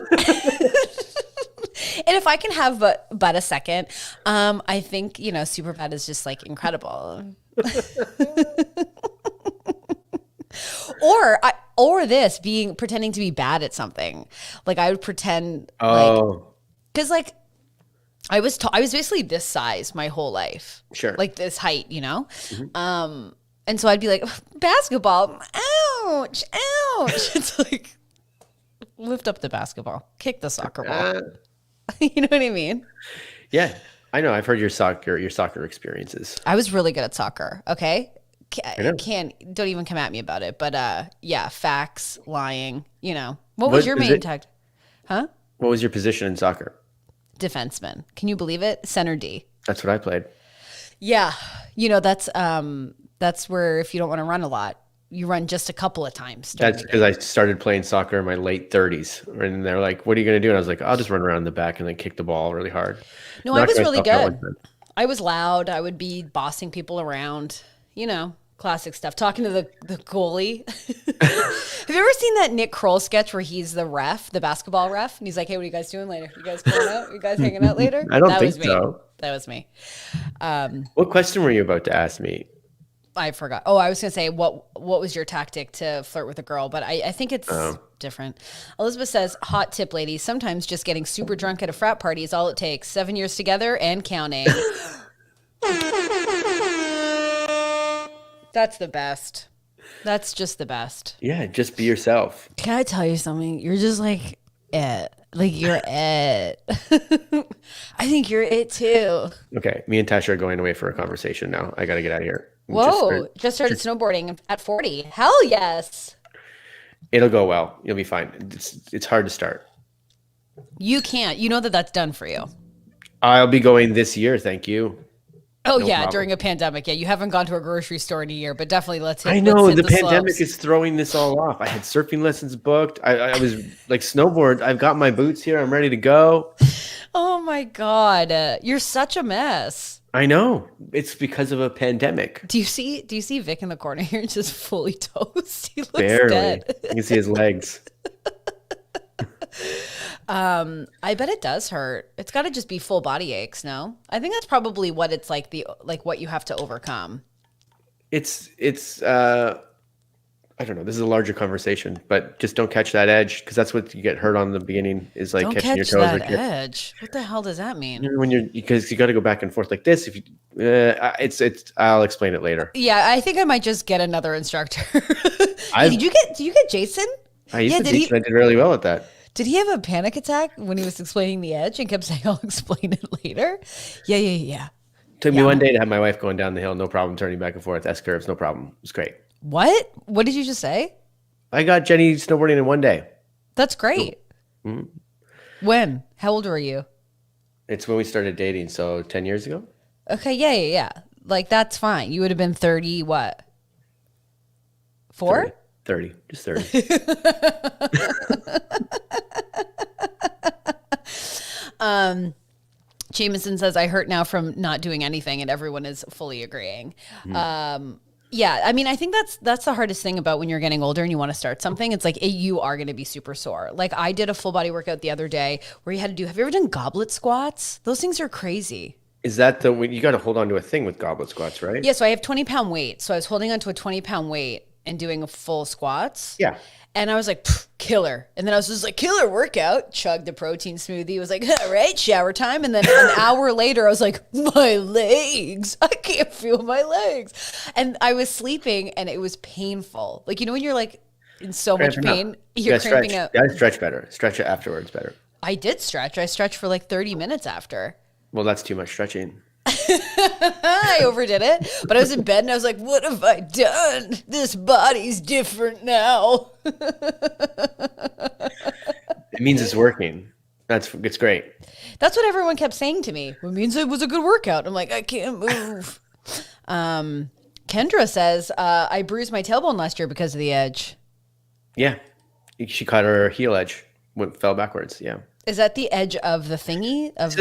and if I can have but a second, I think, Superbad is just like incredible. Or this pretending to be bad at something. Like I would pretend because like I was basically this size my whole life. Sure. Like this height, Mm-hmm. And so I'd be like, basketball, ouch. It's like, lift up the basketball, kick the soccer ball. You know what I mean? Yeah, I know. I've heard your soccer experiences. I was really good at soccer. Okay. Don't even come at me about it. But yeah, facts, lying, What was your main tag? Huh? What was your position in soccer? Defenseman. Can you believe it? Center D. That's what I played. Yeah. That's where if you don't want to run a lot, you run just a couple of times. That's because I started playing soccer in my late 30s. And they're like, what are you going to do? And I was like, I'll just run around the back and then kick the ball really hard. No, I was really good. I was loud. I would be bossing people around, classic stuff. Talking to the goalie. Have you ever seen that Nick Kroll sketch where he's the ref, the basketball ref? And he's like, hey, what are you guys doing later? You guys going out? You guys hanging out later? I don't think so. That was me. What question were you about to ask me? I forgot. Oh, I was going to say, what was your tactic to flirt with a girl? But I think it's different. Elizabeth says, hot tip, ladies. Sometimes just getting super drunk at a frat party is all it takes. 7 years together and counting. That's the best. That's just the best. Yeah, just be yourself. Can I tell you something? You're just like it. Like you're it. I think you're it too. Okay, me and Tasha are going away for a conversation now. I got to get out of here. Whoa, just started snowboarding at 40. Hell yes. It'll go well. You'll be fine. It's hard to start. You can't. You know that's done for you. I'll be going this year. Thank you. Oh, no yeah, problem. During a pandemic. Yeah, you haven't gone to a grocery store in a year, but definitely let's hit I know, the pandemic slopes. is throwing this all off. I had surfing lessons booked. I was like snowboard. I've got my boots here. I'm ready to go. Oh, my God. You're such a mess. I know. It's because of a pandemic. Do you see Vic in the corner here just fully toast? He looks Barely. dead. You can see his legs. I bet it does hurt. It's got to just be full body aches, no? I think that's probably what it's like what you have to overcome. It's I don't know. This is a larger conversation, but just don't catch that edge because that's what you get hurt on the beginning is like catching your toes. Don't catch that edge. What the hell does that mean? Because you got to go back and forth like this. If you, I'll explain it later. Yeah, I think I might just get another instructor. Hey, did you get Jason? I used to teach, and I did really well at that. Did he have a panic attack when he was explaining the edge and kept saying, I'll explain it later? Yeah. Took me one day to have my wife going down the hill, no problem, turning back and forth, S curves, no problem. It was great. What? What did you just say? I got Jenny snowboarding in one day. That's great. Mm-hmm. When? How old were you? It's when we started dating, so 10 years ago. Okay, yeah. Like, that's fine. You would have been 30, what? 4? 30. Just 30. Jameson says, I hurt now from not doing anything, and everyone is fully agreeing. Yeah, I mean, I think that's the hardest thing about when you're getting older and you want to start something. It's like you are going to be super sore. Like I did a full body workout the other day where you had to do. Have you ever done goblet squats? Those things are crazy. Is that when you got to hold on to a thing with goblet squats, right? Yeah. So I have 20-pound weight. So I was holding onto a 20-pound weight and doing a full squats. Yeah. And I was like, killer. And then I was just like, killer workout. Chugged a protein smoothie. Was like, all right, shower time. And then an hour later, I was like, my legs. I can't feel my legs. And I was sleeping and it was painful. Like, when you're like in so much pain, you're cramping out. You gotta stretch better. Stretch it afterwards better. I did stretch. I stretched for like 30 minutes after. Well, that's too much stretching. I overdid it, but I was in bed and I was like, what have I done? This body's different now. It means it's working. It's great. That's what everyone kept saying to me. It means it was a good workout. I'm like, I can't move. Kendra says, I bruised my tailbone last year because of the edge. Yeah. She caught her heel edge, fell backwards. Yeah. Is that the edge of the thingy? So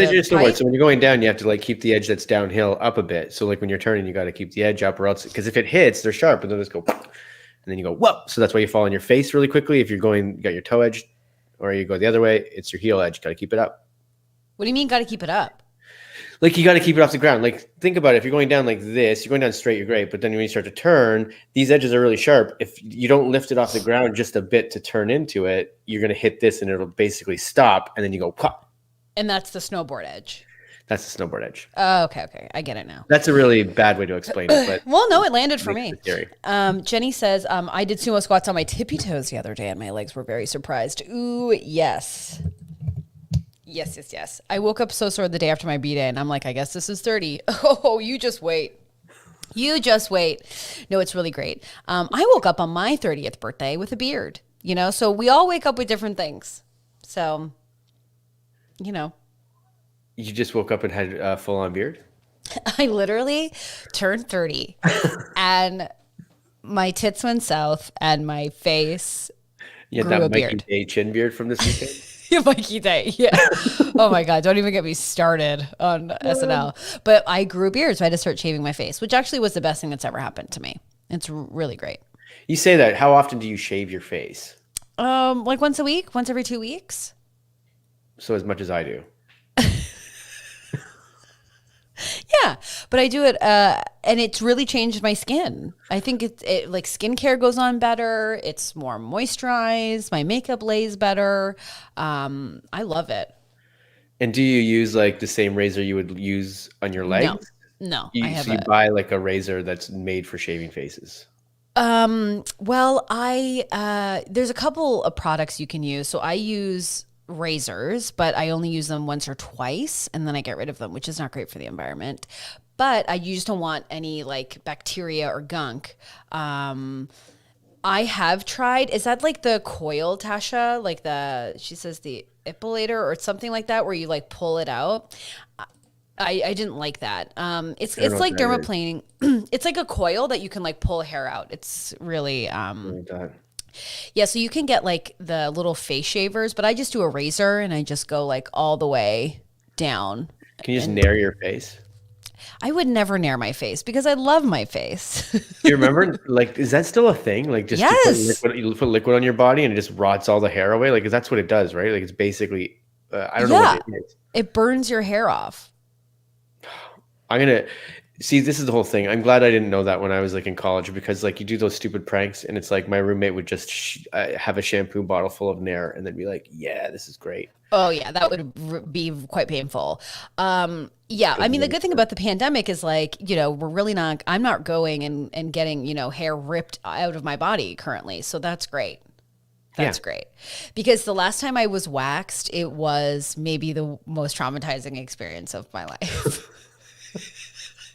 when you're going down, you have to like keep the edge that's downhill up a bit. So like when you're turning, you got to keep the edge up, or else because if it hits, they're sharp, and they'll just go, and then you go whoa. So that's why you fall on your face really quickly. If you got your toe edge, or you go the other way, it's your heel edge. Got to keep it up. What do you mean? Got to keep it up? Like you got to keep it off the ground. Like think about it. If you're going down like this, you're going down straight, you're great. But then when you start to turn, these edges are really sharp. If you don't lift it off the ground just a bit to turn into it, you're going to hit this and it'll basically stop. And then you go pop. And that's the snowboard edge. That's the snowboard edge. Oh, okay. I get it now. That's a really bad way to explain it. But well, no, it landed for me. Jenny says, I did sumo squats on my tippy toes the other day and my legs were very surprised. Ooh, yes. Yes. I woke up so sore the day after my B-day and I'm like, I guess this is 30. Oh, you just wait. No, it's really great. I woke up on my 30th birthday with a beard, so we all wake up with different things. So, You just woke up and had a full-on beard? I literally turned 30 and my tits went south and my face You had grew a that Mikey beard. Day chin beard from this weekend. Yeah, Mikey Day. Yeah. Oh my God. Don't even get me started on SNL. But I grew a beard, so I had to start shaving my face, which actually was the best thing that's ever happened to me. It's really great. You say that. How often do you shave your face? Like once a week, once every 2 weeks. So as much as I do. Yeah, but I do it, and it's really changed my skin. I think it like skincare goes on better. It's more moisturized. My makeup lays better. I love it. And do you use like the same razor you would use on your legs? No, So you buy like a razor that's made for shaving faces. Well, there's a couple of products you can use. So I use razors, but I only use them once or twice and then I get rid of them, which is not great for the environment. But you just don't want any like bacteria or gunk. I have tried, is that like the coil, Tasha? Like she says the epilator or something like that, where you like pull it out. I didn't like that. It's like dermaplaning. It's like a coil that you can like pull hair out. It's really yeah. So you can get like the little face shavers, but I just do a razor and I just go like all the way down. Can you just nair your face? I would never nair my face because I love my face. Do you remember? Like, is that still a thing? Like, just yes. you put liquid on your body and it just rots all the hair away. Like, that's what it does, right? Like, it's basically I don't know what it is. It burns your hair off. I'm gonna see. This is the whole thing. I'm glad I didn't know that when I was like in college, because like you do those stupid pranks, and it's like my roommate would just have a shampoo bottle full of Nair, and then be like, "Yeah, this is great." Oh yeah, that would be quite painful. Yeah, I mean the good thing about the pandemic is like I'm not going and getting hair ripped out of my body currently, so that's great. That's great. Because the last time I was waxed, it was maybe the most traumatizing experience of my life.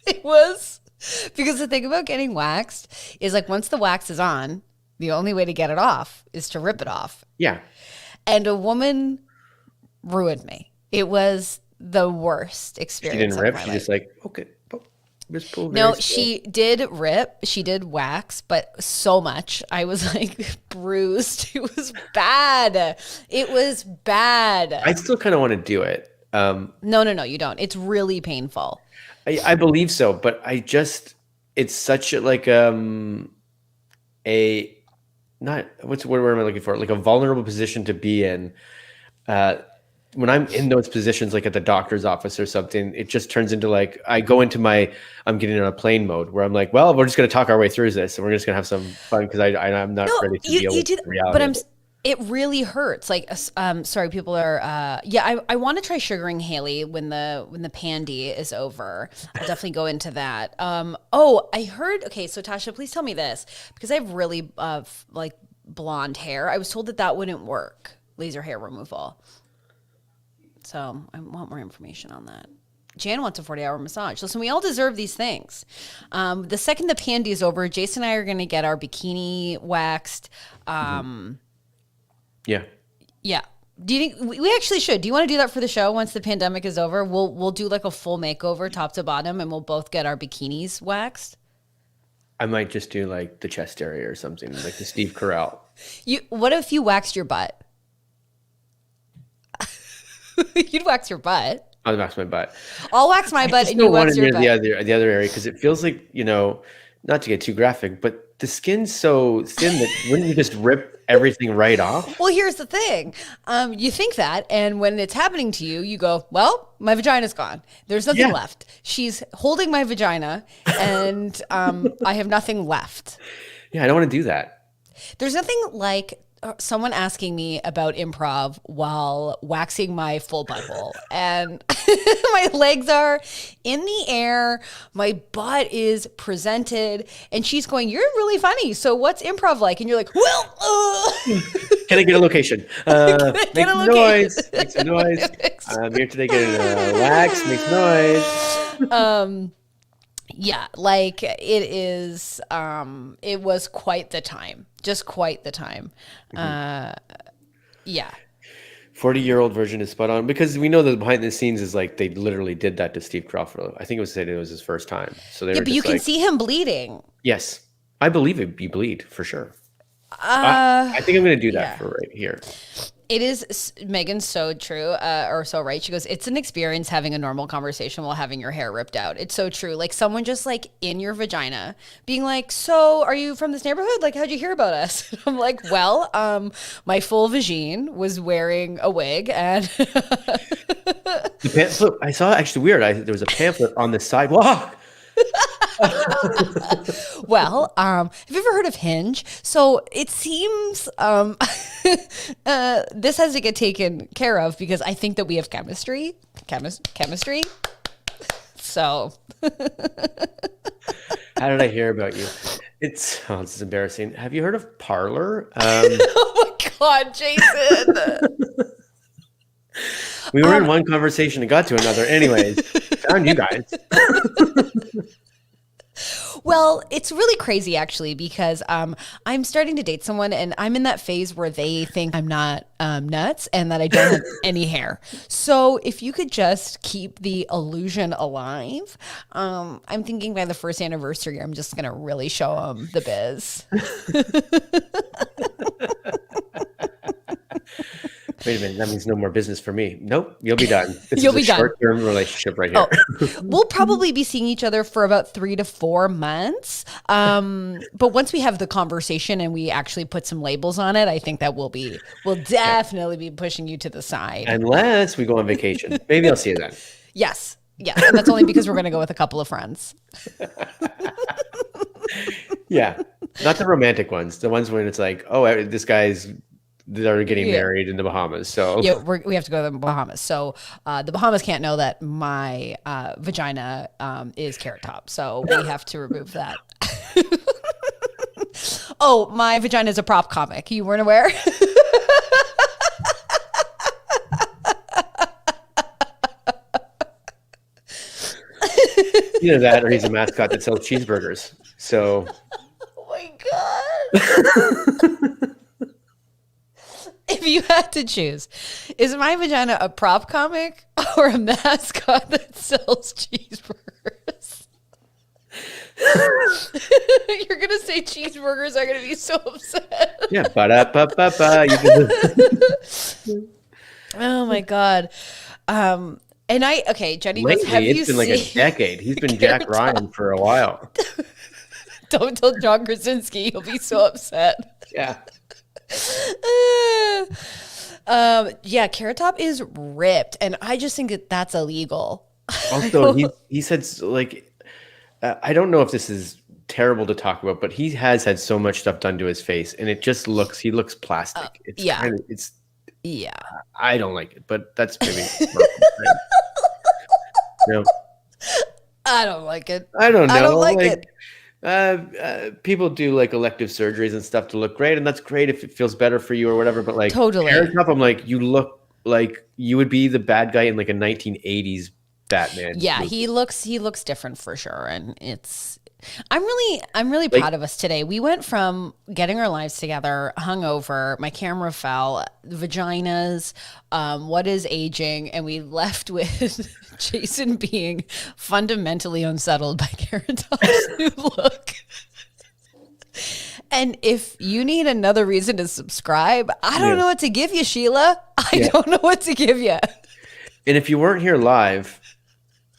It was, because the thing about getting waxed is like once the wax is on, the only way to get it off is to rip it off. Yeah. And a woman ruined me. It was the worst experience. She didn't rip. Of my She life. just like, okay, just pull. No, she did rip. She did wax, but so much. I was like bruised. It was bad. It was bad. I still kind of want to do it. No, you don't. It's really painful. I believe so, but it's such like not what's the word am I looking for? Like a vulnerable position to be in. When I'm in those positions, like at the doctor's office or something, it just turns into like I go into I'm getting on a plane mode where I'm like, well, we're just going to talk our way through this, and we're just going to have some fun because I'm not ready to deal with the reality. But it really hurts. Like, sorry, people are. I want to try sugaring Haley when the pandy is over. I'll definitely go into that. I heard. Okay, so Tasha, please tell me this, because I have really like blonde hair. I was told that wouldn't work, laser hair removal. So I want more information on that. Jan wants a 40-hour massage. Listen, we all deserve these things. The second the pandy is over, Jason and I are going to get our bikini waxed. Yeah. Yeah. Do you think we actually should? Do you want to do that for the show once the pandemic is over? We'll do like a full makeover, top to bottom, and we'll both get our bikinis waxed. I might just do like the chest area or something, like the Steve Carell. What if you waxed your butt? You'd wax your butt. I'll wax my butt. I'll wax my butt and you wax your butt. The other area, because it feels like, not to get too graphic, but the skin's so thin that wouldn't you just rip everything right off? Well, here's the thing. You think that, and when it's happening to you, you go, well, my vagina's gone. There's nothing left. She's holding my vagina, and I have nothing left. Yeah, I don't want to do that. There's nothing like someone asking me about improv while waxing my full butthole, and my legs are in the air, my butt is presented, and she's going, "You're really funny. So what's improv like?" And you're like, "Well, can I get a location? Make some noise. Make some noise. I'm here today getting a wax. Make some noise." Yeah, like it is. It was quite the time. Just quite the time. Yeah. 40-year-old version is spot on, because we know that behind the scenes is like they literally did that to Steve Crawford. I think it was said it was his first time. So they were but you can see him bleeding. Yes. I believe it. You bleed for sure. I think I'm going to do that yeah. for right here. It is, Megan's so true, or so right. She goes, it's an experience having a normal conversation while having your hair ripped out. It's so true. Like someone just like in your vagina being like, so are you from this neighborhood? Like, how'd you hear about us? I'm like, well, my full vagine was wearing a wig and The pamphlet, I saw actually weird. There was a pamphlet on the sidewalk. well, have you ever heard of Hinge? So it seems this has to get taken care of because I think that we have chemistry. So How did I hear about you? This is embarrassing. Have you heard of Parlor? oh my God, Jason. We were in one conversation and got to another. Anyways, found you guys. Well, it's really crazy actually because I'm starting to date someone and I'm in that phase where they think I'm not nuts and that I don't have any hair. So if you could just keep the illusion alive, I'm thinking by the first anniversary, I'm just going to really show them the biz. Wait a minute, that means no more business for me. Nope, you'll be done. You'll be done. Short-term relationship right here. Oh, we'll probably be seeing each other for about 3 to 4 months. But once we have the conversation and we actually put some labels on it, I think that we'll definitely be pushing you to the side. Unless we go on vacation. Maybe I'll see you then. Yes. And that's only because we're going to go with a couple of friends. Yeah. Not the romantic ones. The ones when it's like, oh, this guy's they're getting married in the Bahamas. So yeah, we have to go to the Bahamas. So the Bahamas can't know that my vagina is Carrot Top. So we have to remove that. Oh, my vagina is a prop comic. You weren't aware? Either that or he's a mascot that sells cheeseburgers. So oh my God. If you had to choose, is my vagina a prop comic or a mascot that sells cheeseburgers? You're going to say cheeseburgers are going to be so upset. Yeah. Oh my God. Jenny Lately, goes, have you it's been like a decade. He's been Jack Ryan for a while. Don't tell John Krasinski. He'll be so upset. Yeah. Carrot Top is ripped, and I just think that that's illegal. Also, he said like, I don't know if this is terrible to talk about, but he has had so much stuff done to his face, and it just he looks plastic. I don't like it, but that's maybe. No. I don't like it. I don't know. I don't like it. People do like elective surgeries and stuff to look great, and that's great if it feels better for you or whatever. But like, totally, I'm like, you look like you would be the bad guy in like a 1980s Batman. Yeah, movie. He looks different for sure, and I'm really proud of us today. We went from getting our lives together, hungover, my camera fell, vaginas, what is aging, and we left with Jason being fundamentally unsettled by Carrot Top's new look. And if you need another reason to subscribe, I don't know what to give you, Sheila. I don't know what to give you. And if you weren't here live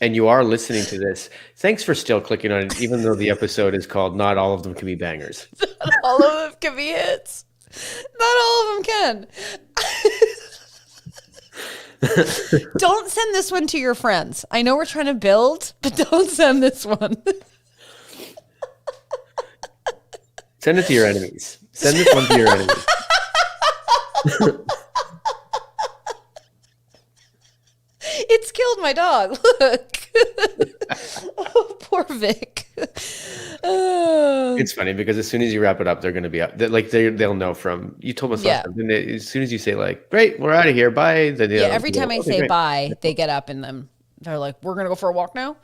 and you are listening to this, thanks for still clicking on it, even though the episode is called Not All of Them Can Be Bangers. Not all of them can be hits. Not all of them can. Don't send this one to your friends. I know we're trying to build, but don't send this one. Send it to your enemies. Send this one to your enemies. It's killed my dog. Look. Oh, poor Vic. It's funny because as soon as you wrap it up, they're going to be up. They'll know from you told us last time. And as soon as you say like, "Great, we're out of here, bye." Then every time I say bye, they get up and they're like, "We're going to go for a walk now."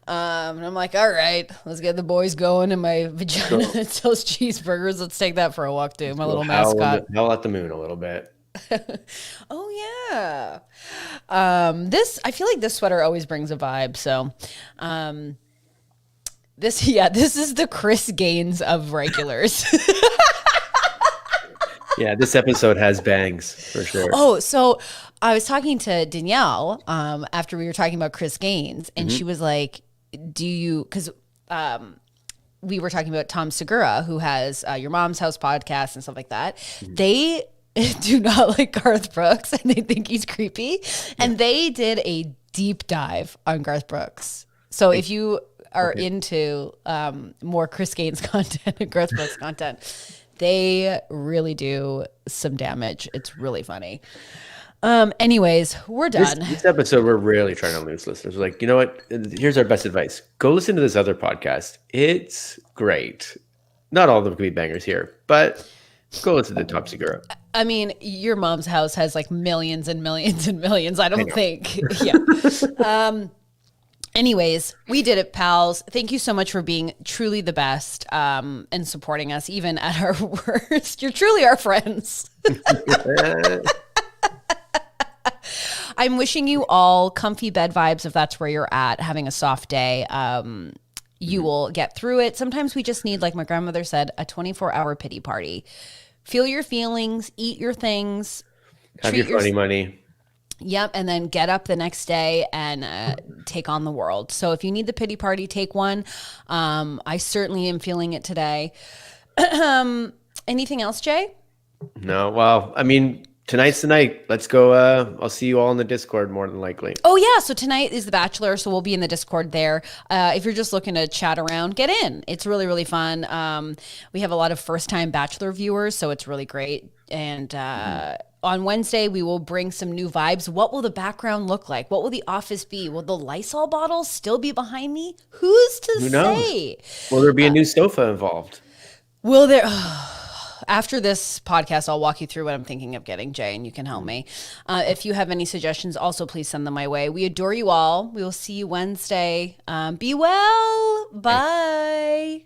And I'm like, "All right, let's get the boys going." And my vagina that sells cheeseburgers. Let's take that for a walk, too. My little mascot. Howl at the moon a little bit. Oh yeah. I feel like this sweater always brings a vibe. So, This is the Chris Gaines of regulars. Yeah, this episode has bangs for sure. Oh, so I was talking to Danielle after we were talking about Chris Gaines, and she was like, do you, because we were talking about Tom Segura, who has Your Mom's House podcast and stuff like that. They do not like Garth Brooks, and they think he's creepy. And they did a deep dive on Garth Brooks. So if you are into more Chris Gaines content and Garth Brooks content, they really do some damage. It's really funny. Anyways, we're done. This episode, we're really trying to lose listeners. We're like, you know what? Here's our best advice. Go listen to this other podcast. It's great. Not all of them can be bangers here, but go listen to Tom Segura. I mean, Your Mom's House has like millions and millions and millions. I don't think. Yeah. Anyways, we did it, pals. Thank you so much for being truly the best and supporting us even at our worst. You're truly our friends. I'm wishing you all comfy bed vibes if that's where you're at, having a soft day. You will get through it. Sometimes we just need, like my grandmother said, a 24-hour pity party. Feel your feelings, eat your things. Have your funny money. Yep, and then get up the next day and take on the world. So if you need the pity party, take one. I certainly am feeling it today. Anything else, Jay? No, well, I mean, tonight's the night. Let's go. I'll see you all in the Discord more than likely. Oh, yeah. So tonight is The Bachelor, so we'll be in the Discord there. If you're just looking to chat around, get in. It's really, really fun. We have a lot of first-time Bachelor viewers, so it's really great. And on Wednesday, we will bring some new vibes. What will the background look like? What will the office be? Will the Lysol bottles still be behind me? Who's to say? Will there be a new sofa involved? Will there? After this podcast, I'll walk you through what I'm thinking of getting, Jay, and you can help me. If you have any suggestions, also please send them my way. We adore you all. We will see you Wednesday. Be well. Bye.